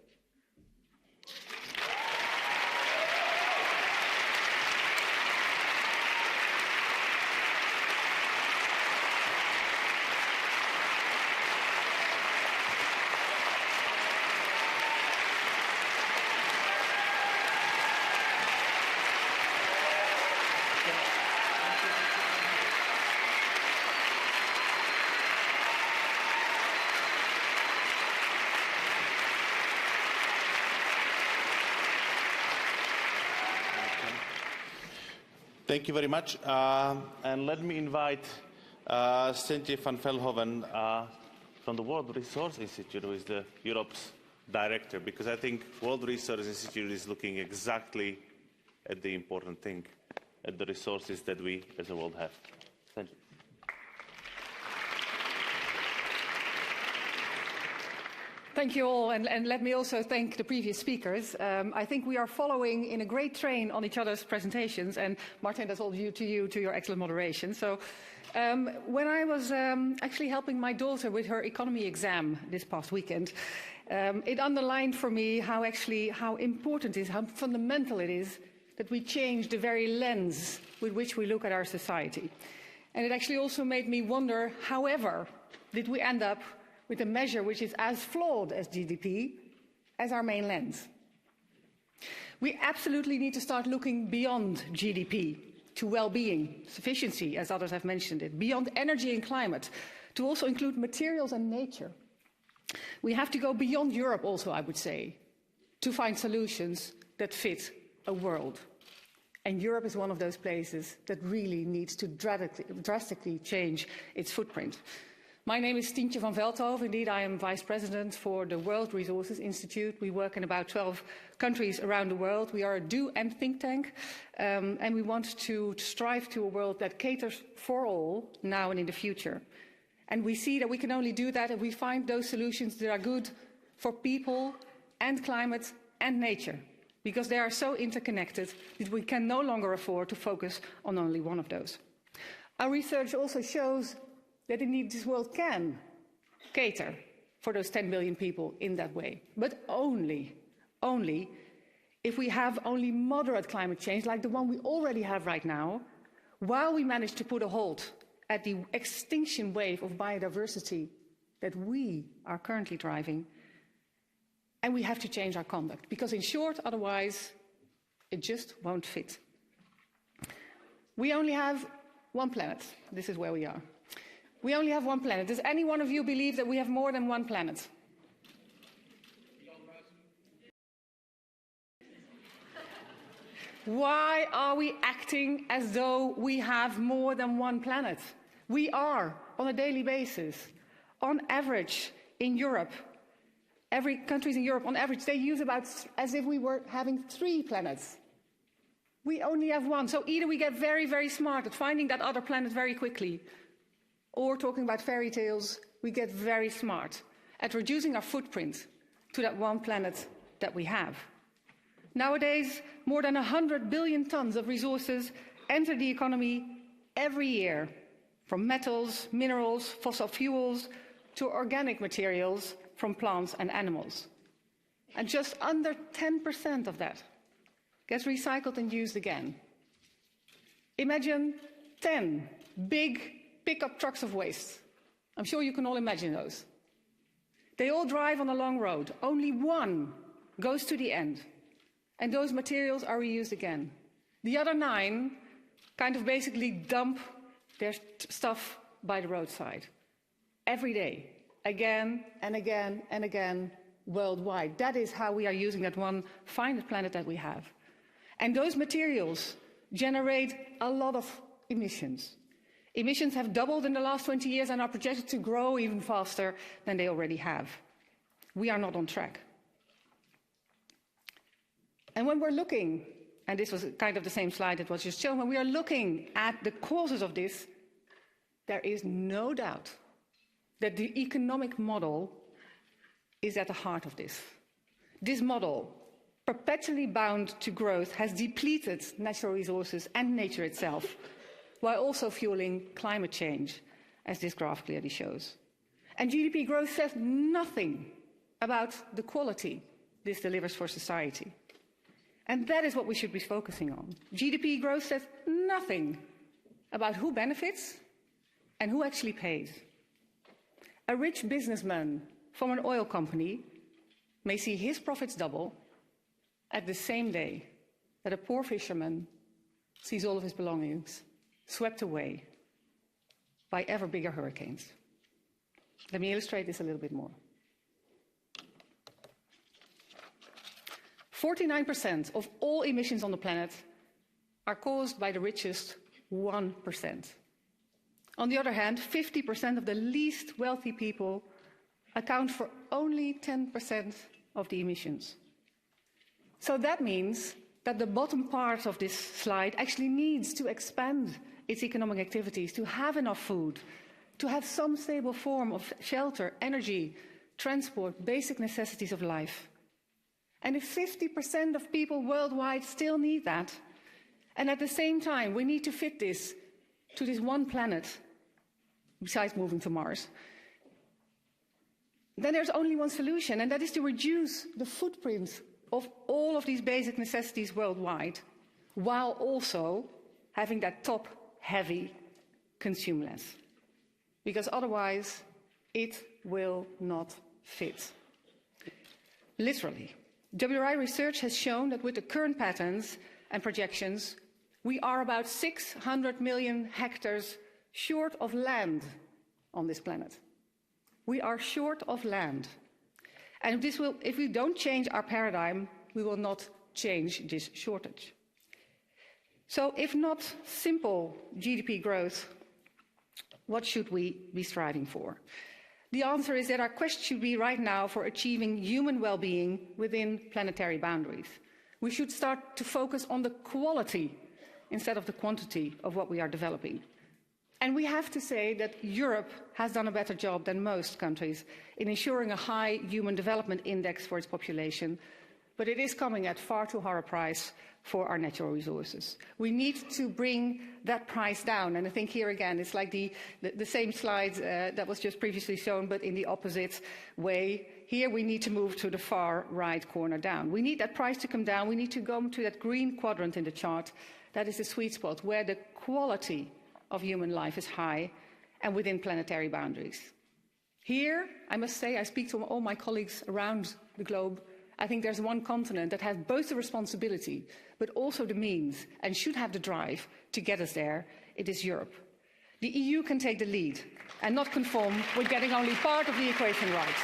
Thank you very much. And let me invite Stientje van Veldhoven from the World Resource Institute, who is Europe's director, because I think World Resource Institute is looking exactly at the important thing, at the resources that we as a world have. Thank you. Thank you all, and let me also thank the previous speakers. I think we are following in a great train on each other's presentations, and Martin, that's all due to you, to your excellent moderation. So when I was actually helping my daughter with her economy exam this past weekend, it underlined for me how important it is, how fundamental it is that we change the very lens with which we look at our society. And it actually also made me wonder, however, did we end up with a measure which is as flawed as GDP as our main lens? We absolutely need to start looking beyond GDP to well-being, sufficiency, as others have mentioned it, beyond energy and climate, to also include materials and nature. We have to go beyond Europe also, I would say, to find solutions that fit a world. And Europe is one of those places that really needs to drastically change its footprint. My name is Stientje van Veldhoven. Indeed, I am Vice President for the World Resources Institute. We work in about 12 countries around the world. We are a do and think tank, and we want to strive to a world that caters for all now and in the future. And we see that we can only do that if we find those solutions that are good for people and climate and nature, because they are so interconnected that we can no longer afford to focus on only one of those. Our research also shows that indeed this world can cater for those 10 billion people in that way, but only if we have only moderate climate change like the one we already have right now, while we manage to put a halt at the extinction wave of biodiversity that we are currently driving. And we have to change our conduct, because in short, otherwise, it just won't fit. We only have one planet. This is where we are. We only have one planet. Does any one of you believe that we have more than one planet? Why are we acting as though we have more than one planet? We are, on a daily basis. On average, in Europe, countries in Europe, on average, they use about as if we were having 3 planets. We only have 1. So either we get very, very smart at finding that other planet very quickly, or talking about fairy tales, we get very smart at reducing our footprint to that 1 planet that we have. Nowadays, more than 100 billion tons of resources enter the economy every year, from metals, minerals, fossil fuels, to organic materials from plants and animals. And just under 10% of that gets recycled and used again. Imagine 10 big pickup trucks of waste. I'm sure you can all imagine those. They all drive on a long road. Only 1 goes to the end. And those materials are reused again. The other 9 kind of basically dump their stuff by the roadside. Every day, again and again and again, worldwide. That is how we are using that 1 finite planet that we have. And those materials generate a lot of emissions. Emissions have doubled in the last 20 years and are projected to grow even faster than they already have. We are not on track. And when we're looking, and this was kind of the same slide that was just shown, when we are looking at the causes of this, there is no doubt that the economic model is at the heart of this. This model, perpetually bound to growth, has depleted natural resources and nature itself, while also fueling climate change, as this graph clearly shows. And GDP growth says nothing about the quality this delivers for society. And that is what we should be focusing on. GDP growth says nothing about who benefits and who actually pays. A rich businessman from an oil company may see his profits double at the same day that a poor fisherman sees all of his belongings swept away by ever bigger hurricanes. Let me illustrate this a little bit more. 49% of all emissions on the planet are caused by the richest 1%. On the other hand, 50% of the least wealthy people account for only 10% of the emissions. So that means that the bottom part of this slide actually needs to expand its economic activities, to have enough food, to have some stable form of shelter, energy, transport, basic necessities of life. And if 50% of people worldwide still need that, and at the same time we need to fit this to this 1 planet, besides moving to Mars, then there's only 1 solution, and that is to reduce the footprint of all of these basic necessities worldwide, while also having that top-heavy consume less. Because otherwise, it will not fit. Literally. WRI research has shown that with the current patterns and projections, we are about 600 million hectares short of land on this planet. We are short of land. And if we don't change our paradigm, we will not change this shortage. So if not simple GDP growth, what should we be striving for? The answer is that our quest should be right now for achieving human well-being within planetary boundaries. We should start to focus on the quality instead of the quantity of what we are developing. And we have to say that Europe has done a better job than most countries in ensuring a high human development index for its population, but it is coming at far too high a price for our natural resources. We need to bring that price down, and I think here again it's like the same slide that was just previously shown, but in the opposite way. Here we need to move to the far right corner down. We need that price to come down. We need to go to that green quadrant in the chart. That is the sweet spot where the quality of human life is high and within planetary boundaries. Here, I must say, I speak to all my colleagues around the globe. I think there's 1 continent that has both the responsibility, but also the means, and should have the drive to get us there. It is Europe. The EU can take the lead and not conform with getting only part of the equation right.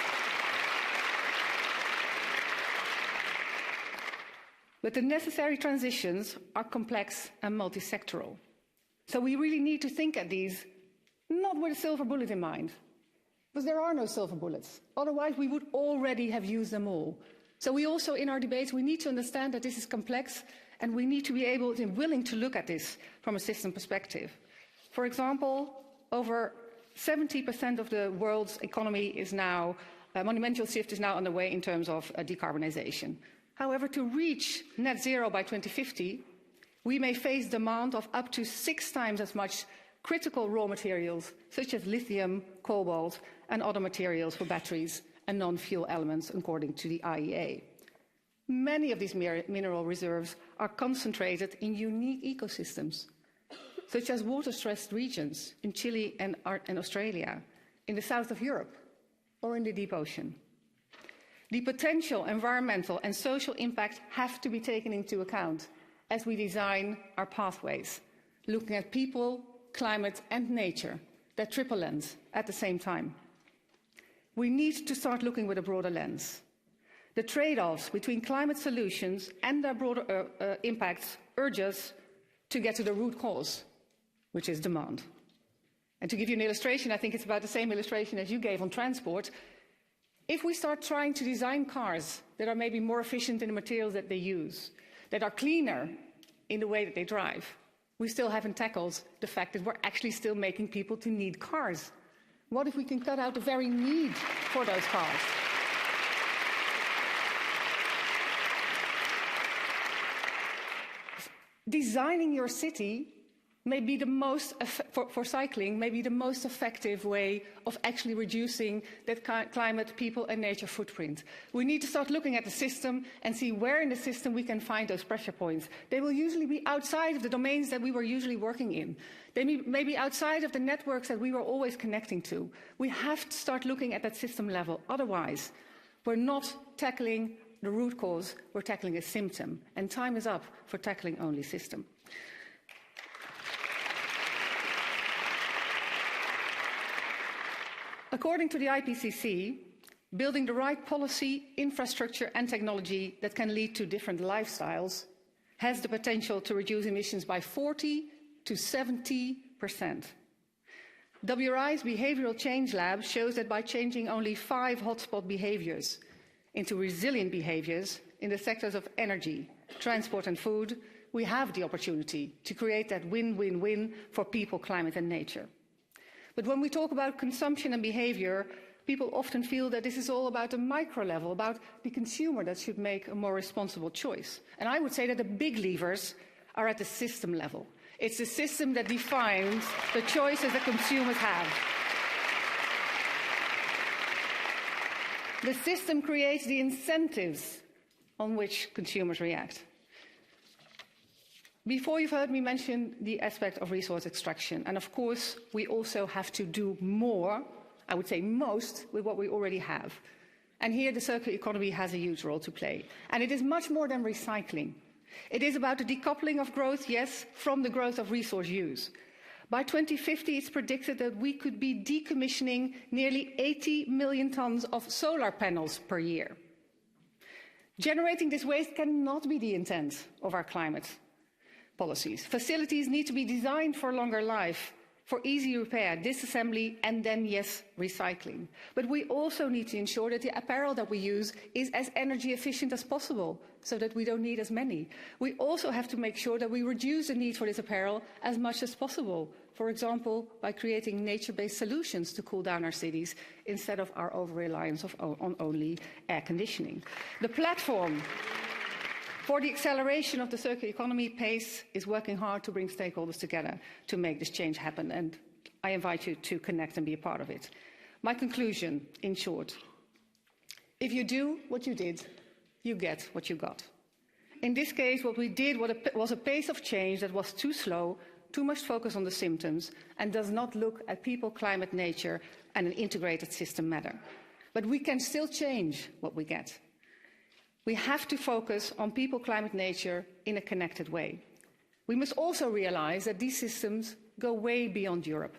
But the necessary transitions are complex and multi-sectoral. So we really need to think at these, not with a silver bullet in mind, Because there are no silver bullets. Otherwise, we would already have used them all. So we also, in our debates, we need to understand that this is complex, and we need to be able and willing to look at this from a system perspective. For example, over 70% of the world's economy is now, a monumental shift is now underway in terms of decarbonization. However, to reach net zero by 2050, we may face demand of up to 6 times as much critical raw materials, such as lithium, cobalt, and other materials for batteries and non-fuel elements, according to the IEA. Many of these mineral reserves are concentrated in unique ecosystems, such as water-stressed regions in Chile and Australia, in the south of Europe, or in the deep ocean. The potential environmental and social impact have to be taken into account as we design our pathways, looking at people, climate and nature, that triple lens at the same time. We need to start looking with a broader lens. The trade-offs between climate solutions and their broader impacts urge us to get to the root cause, which is demand. And to give you an illustration, I think it's about the same illustration as you gave on transport. If we start trying to design cars that are maybe more efficient in the materials that they use, that are cleaner in the way that they drive, we still haven't tackled the fact that we're actually still making people to need cars. What if we can cut out the very need for those cars? Designing your city may be the most, for cycling, may be the most effective way of actually reducing that climate, people and nature footprint. We need to start looking at the system and see where in the system we can find those pressure points. They will usually be outside of the domains that we were usually working in. They may be outside of the networks that we were always connecting to. We have to start looking at that system level. Otherwise, we're not tackling the root cause, we're tackling a symptom. And time is up for tackling only system. According to the IPCC, building the right policy, infrastructure and technology that can lead to different lifestyles has the potential to reduce emissions by 40 to 70%. WRI's Behavioral Change Lab shows that by changing only 5 hotspot behaviours into resilient behaviours in the sectors of energy, transport and food, we have the opportunity to create that win-win-win for people, climate and nature. But when we talk about consumption and behaviour, people often feel that this is all about a micro level, about the consumer that should make a more responsible choice. And I would say that the big levers are at the system level. It's the system that defines the choices that consumers have. The system creates the incentives on which consumers react. Before, you've heard me mention the aspect of resource extraction. And of course, we also have to do more, I would say most, with what we already have. And here the circular economy has a huge role to play. And it is much more than recycling. It is about the decoupling of growth, yes, from the growth of resource use. By 2050, it's predicted that we could be decommissioning nearly 80 million tons of solar panels per year. Generating this waste cannot be the intent of our climate policies. Facilities need to be designed for longer life, for easy repair, disassembly, and then, yes, recycling. But we also need to ensure that the apparel that we use is as energy efficient as possible, so that we don't need as many. We also have to make sure that we reduce the need for this apparel as much as possible, for example, by creating nature-based solutions to cool down our cities instead of our over-reliance on only air conditioning. The platform for the acceleration of the circular economy PACE is working hard to bring stakeholders together to make this change happen, and I invite you to connect and be a part of it. My conclusion, in short, if you do what you did, you get what you got. In this case, what we did was a pace of change that was too slow, too much focus on the symptoms, and does not look at people, climate, nature, and an integrated system matter. But we can still change what we get. We have to focus on people, climate, nature in a connected way. We must also realise that these systems go way beyond Europe.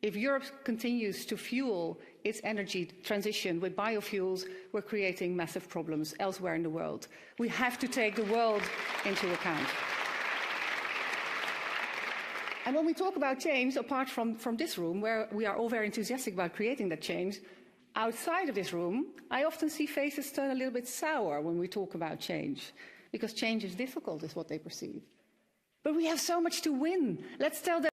If Europe continues to fuel its energy transition with biofuels, we're creating massive problems elsewhere in the world. We have to take the world into account. And when we talk about change, apart from this room, where we are all very enthusiastic about creating that change, outside of this room, I often see faces turn a little bit sour when we talk about change, because change is difficult, is what they perceive. But we have so much to win. Let's tell that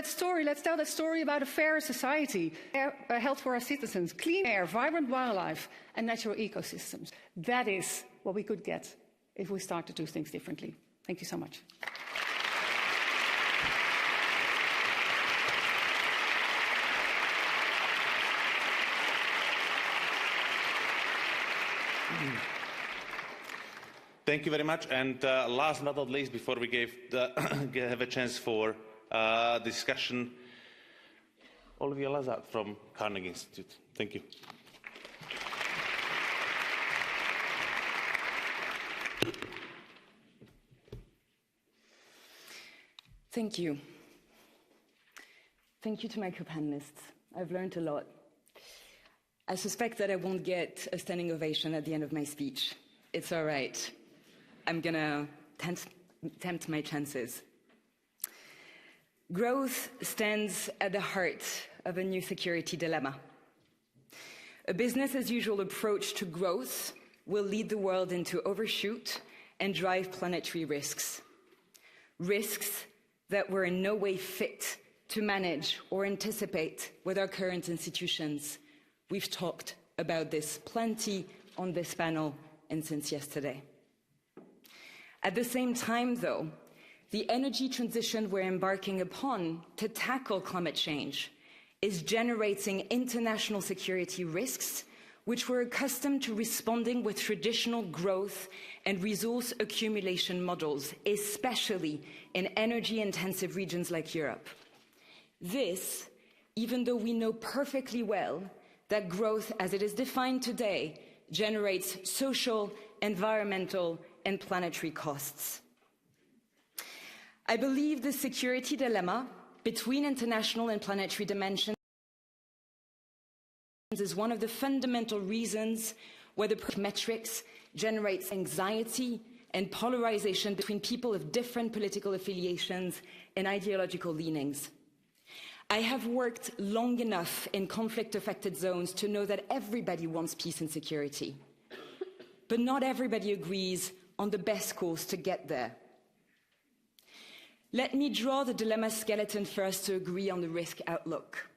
story. Let's tell that story about a fairer society, health for our citizens, clean air, vibrant wildlife, and natural ecosystems. That is what we could get if we start to do things differently. Thank you so much. Thank you very much. And last but not least, before we have a chance for discussion, Olivia Lazard from Carnegie Institute. Thank you. Thank you. Thank you to my co-panelists. I've learned a lot. I suspect that I won't get a standing ovation at the end of my speech. It's all right. I'm gonna tempt my chances. Growth stands at the heart of a new security dilemma. A business-as-usual approach to growth will lead the world into overshoot and drive planetary risks. Risks that we're in no way fit to manage or anticipate with our current institutions. We've talked about this plenty on this panel and since yesterday. At the same time, though, the energy transition we're embarking upon to tackle climate change is generating international security risks, which we're accustomed to responding with traditional growth and resource accumulation models, especially in energy-intensive regions like Europe. This, even though we know perfectly well that growth as it is defined today generates social, environmental, and planetary costs. I believe the security dilemma between international and planetary dimensions is one of the fundamental reasons why the metrics generates anxiety and polarization between people of different political affiliations and ideological leanings. I have worked long enough in conflict-affected zones to know that everybody wants peace and security, but not everybody agrees on the best course to get there. Let me draw the dilemma skeleton first to agree on the risk outlook.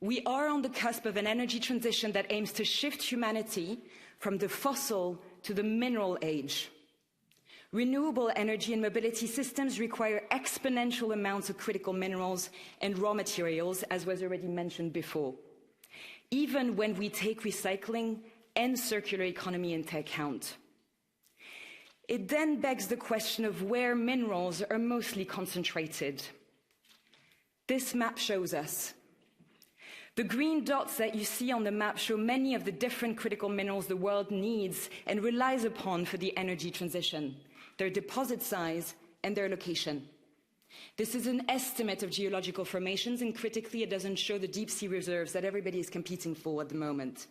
We are on the cusp of an energy transition that aims to shift humanity from the fossil to the mineral age. Renewable energy and mobility systems require exponential amounts of critical minerals and raw materials, as was already mentioned before, even when we take recycling and circular economy into account. It then begs the question of where minerals are mostly concentrated. This map shows us. The green dots that you see on the map show many of the different critical minerals the world needs and relies upon for the energy transition, their deposit size and their location. This is an estimate of geological formations, and critically, it doesn't show the deep sea reserves that everybody is competing for at the moment.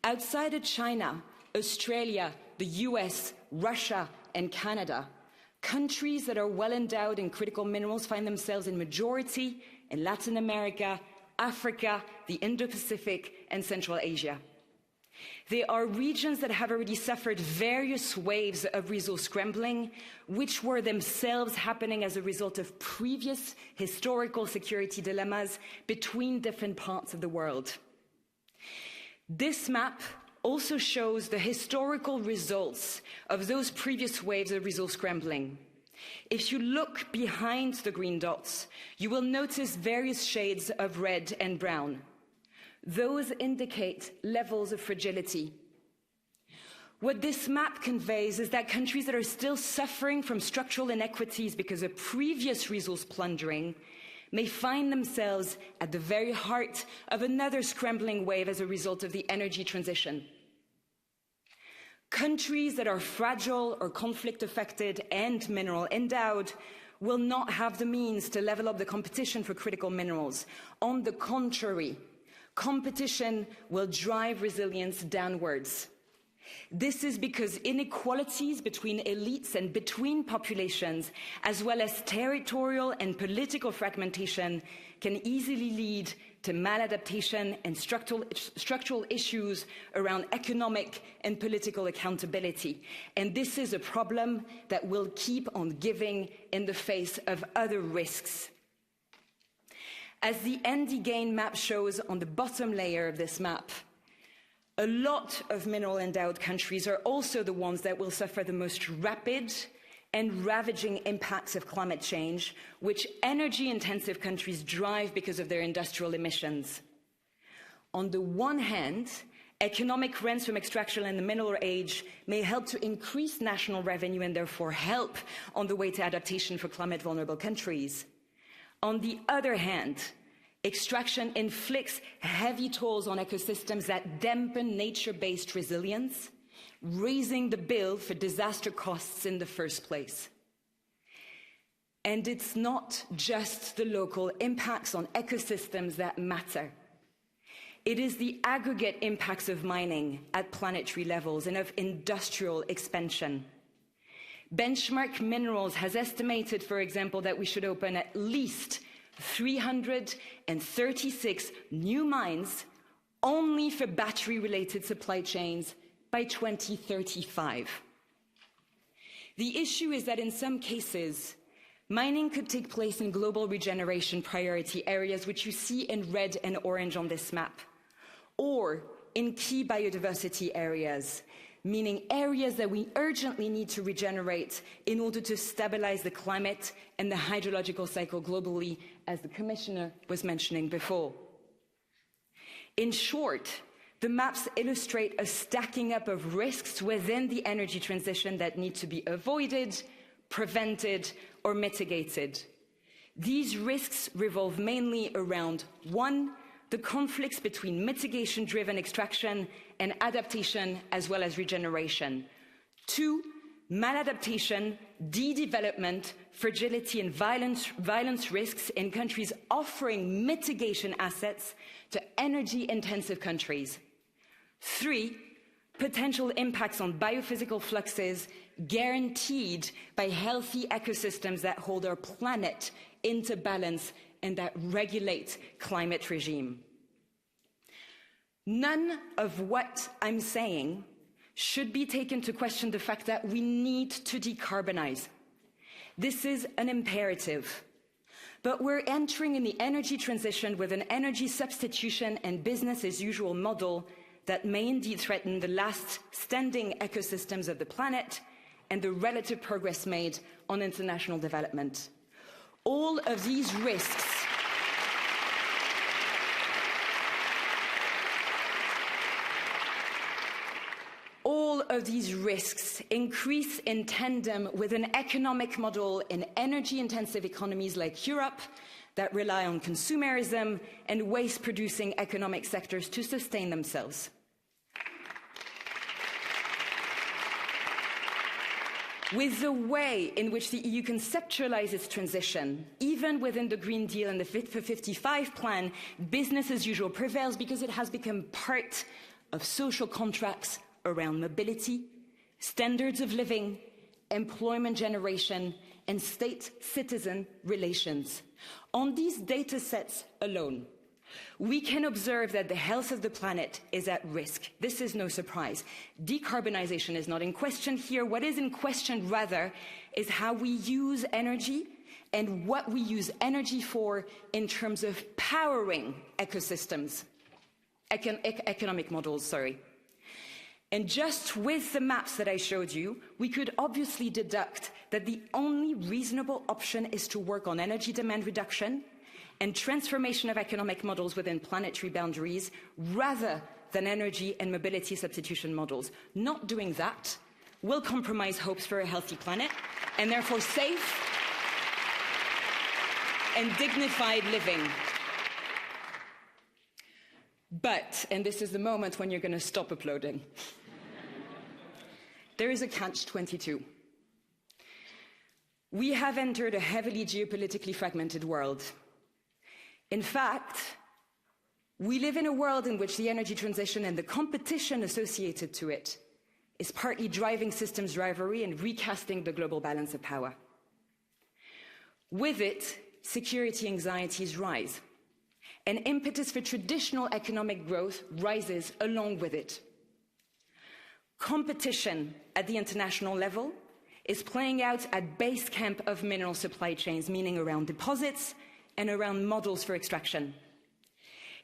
Outside of China, Australia, the US, Russia, and Canada, countries that are well endowed in critical minerals find themselves in majority in Latin America, Africa, the Indo-Pacific, and Central Asia. They are regions that have already suffered various waves of resource scrambling, which were themselves happening as a result of previous historical security dilemmas between different parts of the world. This map also shows the historical results of those previous waves of resource scrambling. If you look behind the green dots, you will notice various shades of red and brown. Those indicate levels of fragility. What this map conveys is that countries that are still suffering from structural inequities because of previous resource plundering may find themselves at the very heart of another scrambling wave as a result of the energy transition. Countries that are fragile or conflict-affected and mineral endowed will not have the means to level up the competition for critical minerals. On the contrary, competition will drive resilience downwards. This is because inequalities between elites and between populations, as well as territorial and political fragmentation, can easily lead to maladaptation and structural issues around economic and political accountability. And this is a problem that will keep on giving in the face of other risks. As the ND gain map shows on the bottom layer of this map, a lot of mineral-endowed countries are also the ones that will suffer the most rapid and ravaging impacts of climate change, which energy-intensive countries drive because of their industrial emissions. On the one hand, economic rents from extraction in the mineral age may help to increase national revenue and therefore help on the way to adaptation for climate-vulnerable countries. On the other hand, extraction inflicts heavy tolls on ecosystems that dampen nature-based resilience, raising the bill for disaster costs in the first place. And it's not just the local impacts on ecosystems that matter. It is the aggregate impacts of mining at planetary levels and of industrial expansion. Benchmark Minerals has estimated, for example, that we should open at least 336 new mines only for battery-related supply chains by 2035. The issue is that in some cases, mining could take place in global regeneration priority areas, which you see in red and orange on this map, or in key biodiversity areas, meaning areas that we urgently need to regenerate in order to stabilize the climate and the hydrological cycle globally, as the Commissioner was mentioning before. In short, the maps illustrate a stacking up of risks within the energy transition that need to be avoided, prevented, or mitigated. These risks revolve mainly around 1, the conflicts between mitigation-driven extraction and adaptation, as well as regeneration. 2, maladaptation, de-development, fragility and violence risks in countries offering mitigation assets to energy-intensive countries. 3, potential impacts on biophysical fluxes guaranteed by healthy ecosystems that hold our planet into balance and that regulate climate regime. None of what I'm saying should be taken to question the fact that we need to decarbonize. This is an imperative. But we're entering in the energy transition with an energy substitution and business as usual model that may indeed threaten the last standing ecosystems of the planet and the relative progress made on international development. All of these risks increase in tandem with an economic model in energy-intensive economies like Europe that rely on consumerism and waste-producing economic sectors to sustain themselves. With the way in which the EU conceptualizes its transition, even within the Green Deal and the Fit for 55 plan, business as usual prevails because it has become part of social contracts around mobility, standards of living, employment generation, and state-citizen relations. On these data sets alone, we can observe that the health of the planet is at risk. This is no surprise. Decarbonization is not in question here. What is in question, rather, is how we use energy and what we use energy for in terms of powering ecosystems, economic models, sorry. And just with the maps that I showed you, we could obviously deduct that the only reasonable option is to work on energy demand reduction and transformation of economic models within planetary boundaries, rather than energy and mobility substitution models. Not doing that will compromise hopes for a healthy planet, and therefore safe and dignified living. But, and this is the moment when you're going to stop uploading, there is a catch-22. We have entered a heavily geopolitically fragmented world. In fact, we live in a world in which the energy transition and the competition associated to it is partly driving systems rivalry and recasting the global balance of power. With it, security anxieties rise. And impetus for traditional economic growth rises along with it. Competition at the international level is playing out at base camp of mineral supply chains, meaning around deposits and around models for extraction.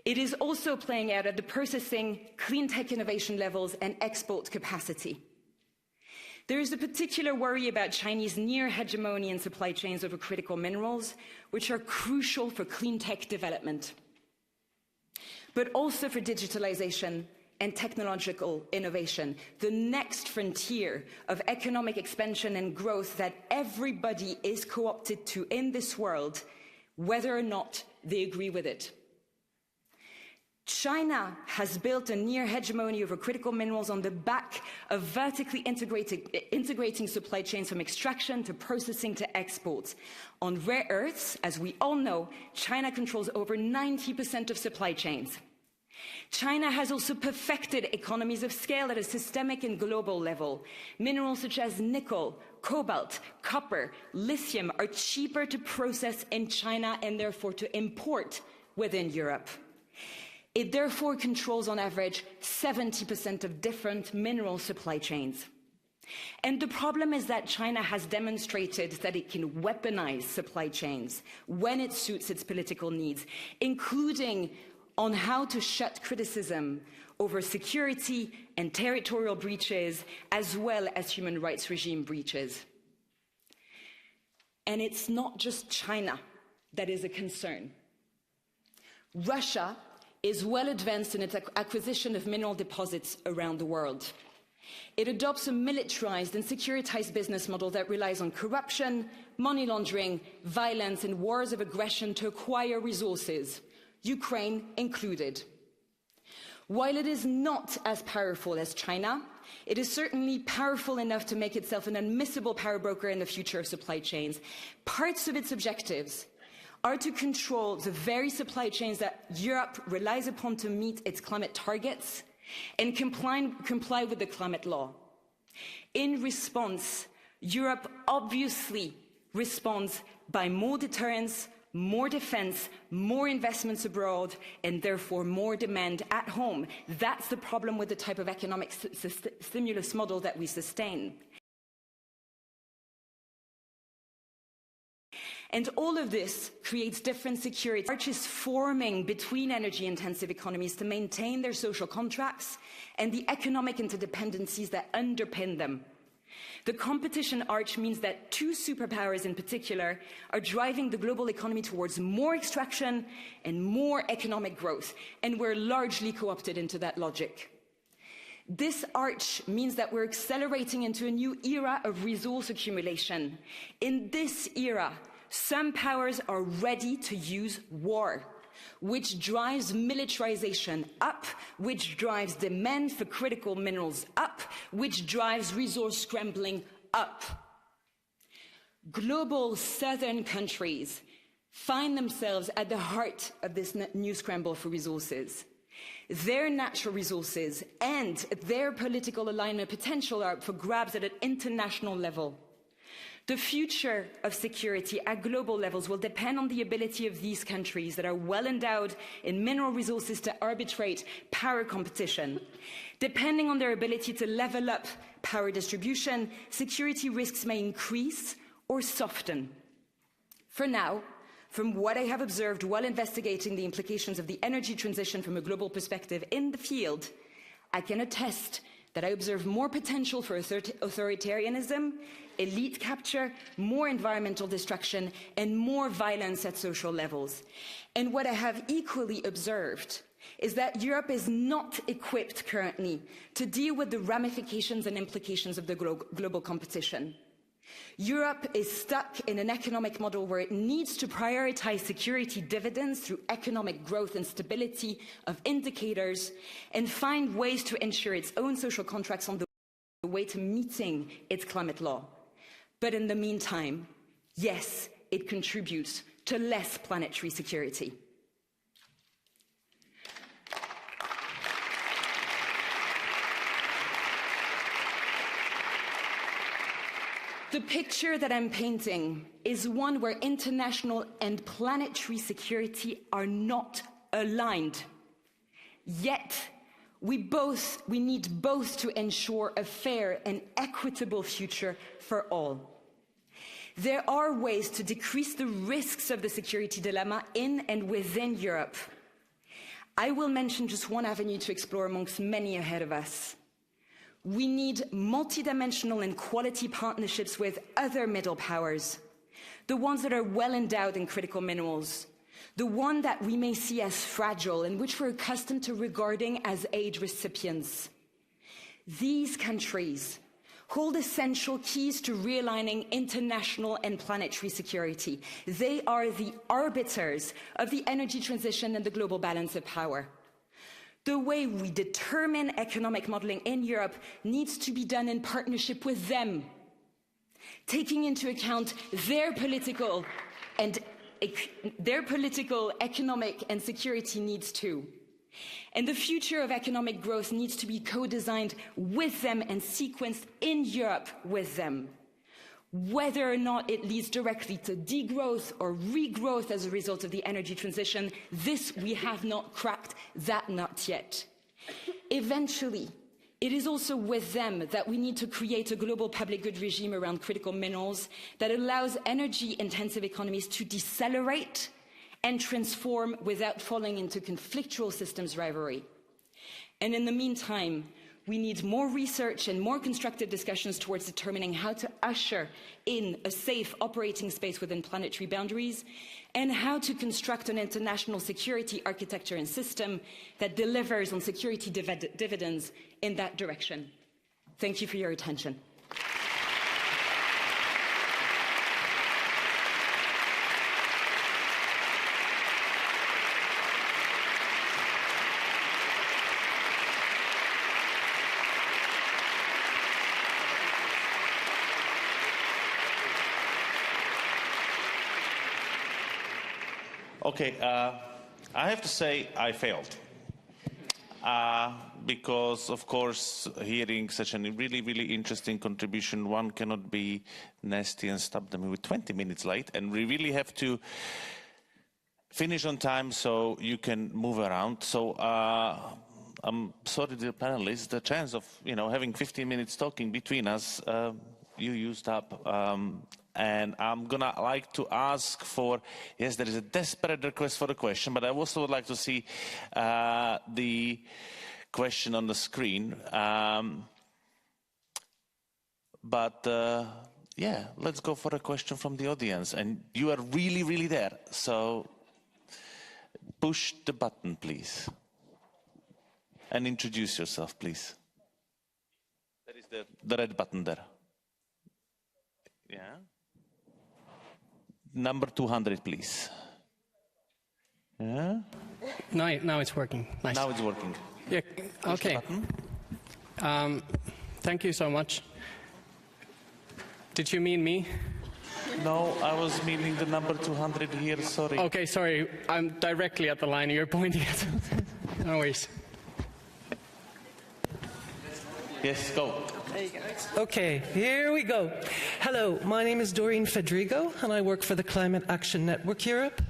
It is also playing out at the processing, clean tech innovation levels and export capacity. There is a particular worry about Chinese near hegemony in supply chains over critical minerals, which are crucial for clean tech development, but also for digitalization and technological innovation, the next frontier of economic expansion and growth that everybody is co-opted to in this world, whether or not they agree with it. China has built a near hegemony over critical minerals on the back of vertically integrating supply chains from extraction to processing to exports. On rare earths, as we all know, China controls over 90% of supply chains. China has also perfected economies of scale at a systemic and global level. Minerals such as nickel, cobalt, copper, lithium are cheaper to process in China and therefore to import within Europe. It therefore controls on average 70% of different mineral supply chains. And the problem is that China has demonstrated that it can weaponize supply chains when it suits its political needs, including on how to shut criticism over security and territorial breaches, as well as human rights regime breaches. And it's not just China that is a concern. Russia is well advanced in its acquisition of mineral deposits around the world. It adopts a militarized and securitized business model that relies on corruption, money laundering, violence, and wars of aggression to acquire resources, Ukraine included. While it is not as powerful as China, it is certainly powerful enough to make itself an admissible power broker in the future of supply chains. Parts of its objectives are to control the very supply chains that Europe relies upon to meet its climate targets and comply with the climate law. In response, Europe obviously responds by more deterrence, more defense, more investments abroad, and therefore more demand at home. That's the problem with the type of economic stimulus model that we sustain. And all of this creates different security arches forming between energy-intensive economies to maintain their social contracts and the economic interdependencies that underpin them. The competition arch means that two superpowers in particular are driving the global economy towards more extraction and more economic growth, and we're largely co-opted into that logic. This arch means that we're accelerating into a new era of resource accumulation. In this era, some powers are ready to use war, which drives militarization up, which drives demand for critical minerals up, which drives resource scrambling up. Global southern countries find themselves at the heart of this new scramble for resources. Their natural resources and their political alignment potential are up for grabs at an international level. The future of security at global levels will depend on the ability of these countries that are well endowed in mineral resources to arbitrate power competition. Depending on their ability to level up power distribution, security risks may increase or soften. For now, from what I have observed while investigating the implications of the energy transition from a global perspective in the field, I can attest that I observe more potential for authoritarianism, elite capture, more environmental destruction, and more violence at social levels. And what I have equally observed is that Europe is not equipped currently to deal with the ramifications and implications of the global competition. Europe is stuck in an economic model where it needs to prioritize security dividends through economic growth and stability of indicators and find ways to ensure its own social contracts on the way to meeting its climate law. But in the meantime, yes, it contributes to less planetary security. The picture that I'm painting is one where international and planetary security are not aligned. Yet, we need both to ensure a fair and equitable future for all. There are ways to decrease the risks of the security dilemma in and within Europe. I will mention just one avenue to explore amongst many ahead of us. We need multidimensional and quality partnerships with other middle powers, the ones that are well endowed in critical minerals, the one that we may see as fragile and which we're accustomed to regarding as aid recipients. These countries hold essential keys to realigning international and planetary security. They are the arbiters of the energy transition and the global balance of power. The way we determine economic modeling in Europe needs to be done in partnership with them, taking into account their political, economic and security needs too. And the future of economic growth needs to be co-designed with them and sequenced in Europe with them. Whether or not it leads directly to degrowth or regrowth as a result of the energy transition, this we have not cracked that nut yet. Eventually, it is also with them that we need to create a global public good regime around critical minerals that allows energy-intensive economies to decelerate and transform without falling into conflictual systems rivalry. And in the meantime, we need more research and more constructive discussions towards determining how to usher in a safe operating space within planetary boundaries and how to construct an international security architecture and system that delivers on security dividends in that direction. Thank you for your attention. Okay, I have to say I failed. Because, of course, hearing such a really, really interesting contribution, one cannot be nasty and stop them with 20 minutes late. And we really have to finish on time so you can move around. So I'm sorry, dear panelists, the chance of having 15 minutes talking between us, you used up. And I'm gonna like to ask for, yes, there is a desperate request for a question, but I also would like to see the question on the screen. Yeah, let's go for a question from the audience. And you are really, really there. So push the button, please. And introduce yourself, please. There is the red button there. Yeah. Number 200, please. Yeah. Now it's working. Nice. Now it's working. Yeah. Okay. Thank you so much. Did you mean me? No, I was meaning the number 200 here. Sorry. Okay, sorry. I'm directly at the line you're pointing at. No worries. Yes, go. There you go. Okay, here we go. Hello, my name is Doreen Fedrigo, and I work for the Climate Action Network Europe.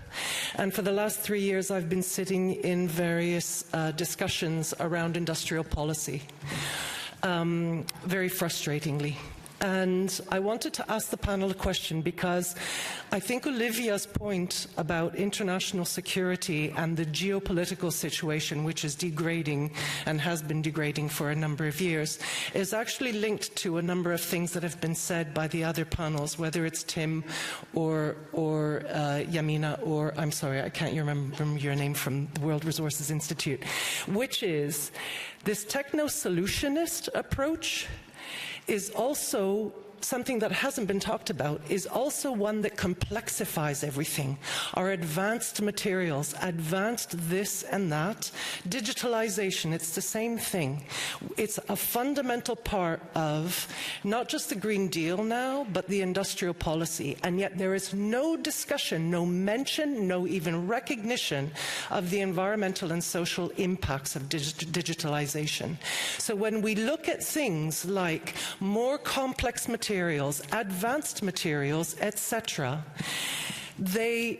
And for the last 3 years, I've been sitting in various discussions around industrial policy, very frustratingly. And I wanted to ask the panel a question because I think Olivia's point about international security and the geopolitical situation, which is degrading and has been degrading for a number of years, is actually linked to a number of things that have been said by the other panels, whether it's Tim or Yamina or, I'm sorry, I can't remember your name, from the World Resources Institute, which is this techno-solutionist approach is also something that hasn't been talked about, is also one that complexifies everything. Our advanced materials, advanced this and that, digitalization, it's the same thing. It's a fundamental part of not just the Green Deal now, but the industrial policy. And yet there is no discussion, no mention, no even recognition of the environmental and social impacts of digitalization. So when we look at things like more complex materials, materials, advanced materials, etc., they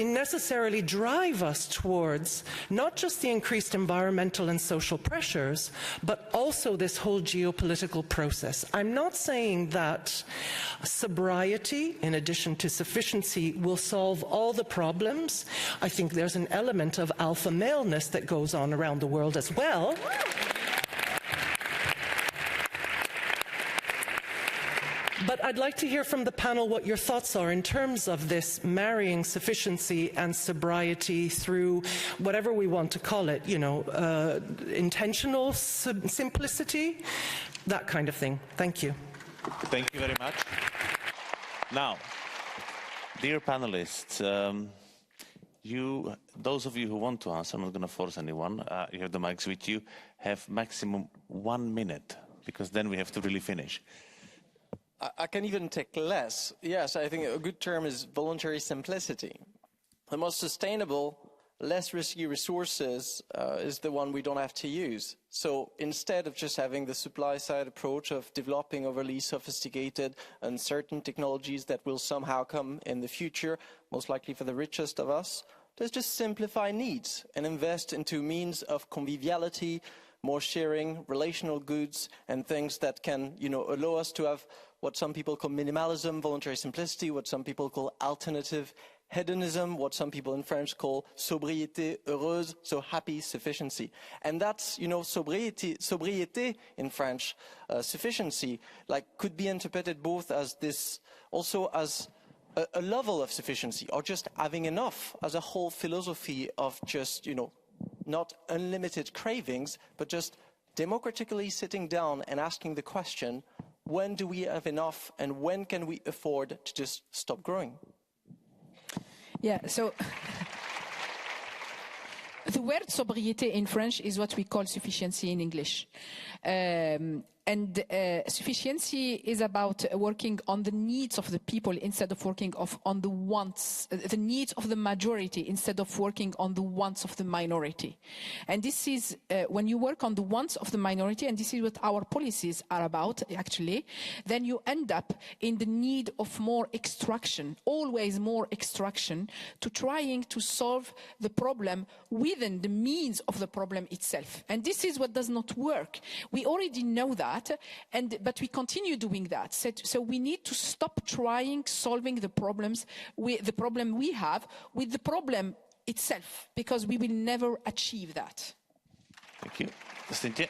necessarily drive us towards not just the increased environmental and social pressures, but also this whole geopolitical process. I'm not saying that sobriety, in addition to sufficiency, will solve all the problems. I think there's an element of alpha maleness that goes on around the world as well. But I'd like to hear from the panel what your thoughts are in terms of this marrying sufficiency and sobriety through whatever we want to call it, you know, intentional simplicity, that kind of thing. Thank you. Thank you very much. Now, dear panelists, those of you who want to answer, I'm not going to force anyone, you have the mics with you, have maximum 1 minute, because then we have to really finish. I can even take less. Yes, I think a good term is voluntary simplicity. The most sustainable, less risky resources is the one we don't have to use. So instead of just having the supply side approach of developing overly sophisticated, uncertain technologies that will somehow come in the future, most likely for the richest of us, let's just simplify needs and invest into means of conviviality, more sharing, relational goods, and things that can, you know, allow us to have what some people call minimalism, voluntary simplicity, what some people call alternative hedonism, what some people in French call sobriété heureuse, so happy sufficiency. And that's, you know, sobriété in French, sufficiency, like could be interpreted both as this, also as a level of sufficiency, or just having enough, as a whole philosophy of just, you know, not unlimited cravings, but just democratically sitting down and asking the question, when do we have enough and when can we afford to just stop growing? Yeah, so the word sobriété in French is what we call sufficiency in English. And sufficiency is about working on the needs of the people instead of working on the wants, the needs of the majority instead of working on the wants of the minority. And this is when you work on the wants of the minority, and this is what our policies are about actually, then you end up in the need of more extraction, always more extraction, to trying to solve the problem within the means of the problem itself. And this is what does not work. We already know that. But we continue doing that. So we need to stop trying solving the problems, the problem we have with the problem itself, because we will never achieve that. Thank you. Stientje.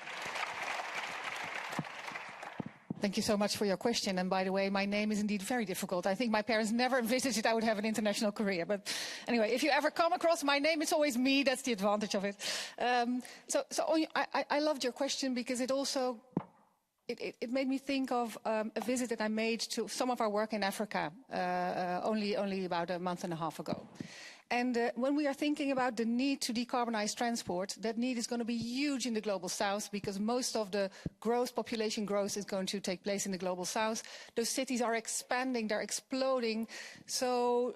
Thank you so much for your question. And by the way, my name is indeed very difficult. I think my parents never envisaged I would have an international career. But anyway, if you ever come across my name, it's always me. That's the advantage of it. I loved your question because it also... It made me think of a visit that I made to some of our work in Africa only about a month and a half ago. And when we are thinking about the need to decarbonize transport, that need is going to be huge in the global south because most of the growth, population growth is going to take place in the global south. Those cities are expanding, they're exploding. So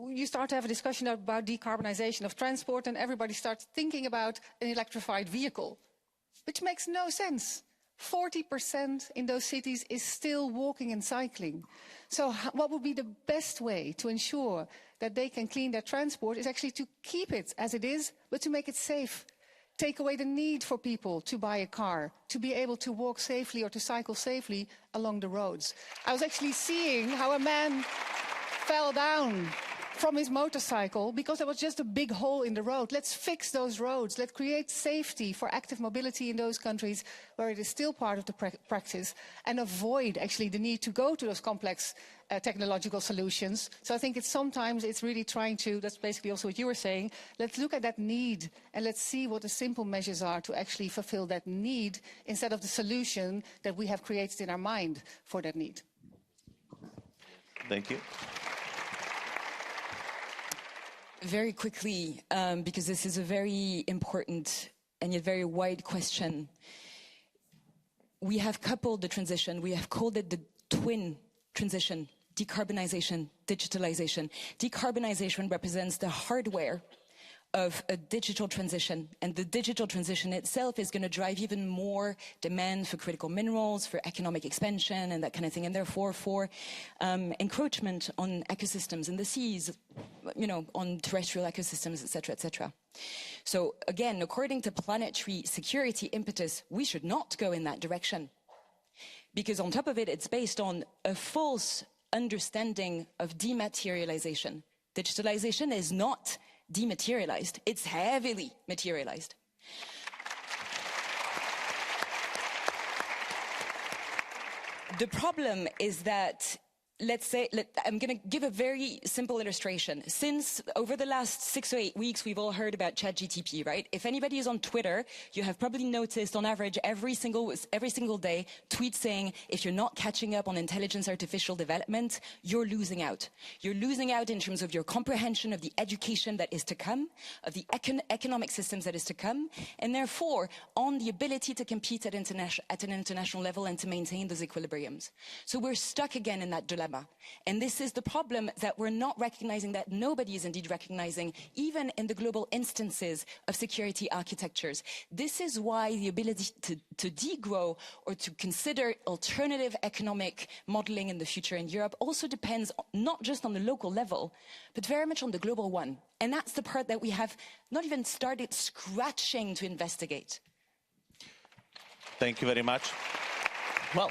you start to have a discussion about decarbonization of transport and everybody starts thinking about an electrified vehicle, which makes no sense. 40% in those cities is still walking and cycling. So what would be the best way to ensure that they can clean their transport is actually to keep it as it is, but to make it safe. Take away the need for people to buy a car, to be able to walk safely or to cycle safely along the roads. I was actually seeing how a man fell down from his motorcycle because there was just a big hole in the road. Let's fix those roads. Let's create safety for active mobility in those countries where it is still part of the practice and avoid actually the need to go to those complex technological solutions. So I think sometimes it's really trying to, that's basically also what you were saying, let's look at that need and let's see what the simple measures are to actually fulfill that need instead of the solution that we have created in our mind for that need. Thank you. Very quickly, because this is a very important and yet very wide question. We have coupled the transition, we have called it the twin transition, decarbonization, digitalization. Decarbonization represents the hardware of a digital transition, and the digital transition itself is going to drive even more demand for critical minerals, for economic expansion and that kind of thing, and therefore for encroachment on ecosystems in the seas, you know, on terrestrial ecosystems, etc., etc. So again, according to planetary security impetus, we should not go in that direction, because on top of it, it's based on a false understanding of dematerialization. Digitalization is not dematerialized, it's heavily materialized. The problem is that, let's say, I'm going to give a very simple illustration. Since over the last 6 or 8 weeks, we've all heard about ChatGTP, right? If anybody is on Twitter, you have probably noticed on average every single day tweets saying, if you're not catching up on intelligence artificial development, you're losing out. You're losing out in terms of your comprehension of the education that is to come, of the economic systems that is to come, and therefore on the ability to compete at an international level and to maintain those equilibriums. So we're stuck again in that dilemma. And this is the problem that we're not recognizing, that nobody is indeed recognizing, even in the global instances of security architectures. This is why the ability to degrow or to consider alternative economic modeling in the future in Europe also depends not just on the local level, but very much on the global one. And that's the part that we have not even started scratching to investigate. Thank you very much. Well,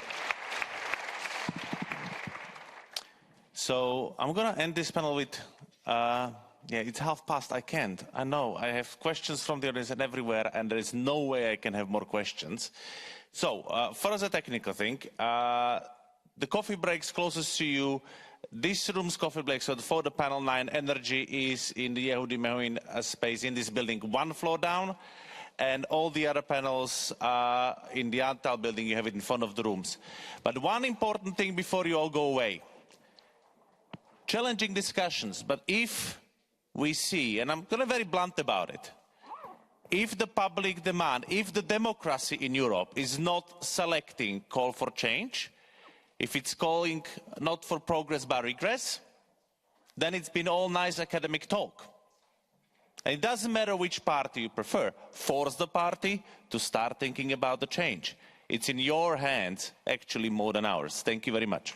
so I'm going to end this panel with, yeah, it's past. I can't. I know. I have questions from the audience and everywhere, and there is no way I can have more questions. So, first a technical thing. The coffee breaks closest to you. This room's coffee break, so for the panel 9, energy is in the Yehudi Menuhin space in this building, 1 floor down. And all the other panels in the Antal building, you have it in front of the rooms. But one important thing before you all go away. Challenging discussions, but if we see, and I'm going to be very blunt about it, if the public demand, if the democracy in Europe is not selecting call for change, if it's calling not for progress but regress, then it's been all nice academic talk. And it doesn't matter which party you prefer. Force the party to start thinking about the change. It's in your hands, actually, more than ours. Thank you very much.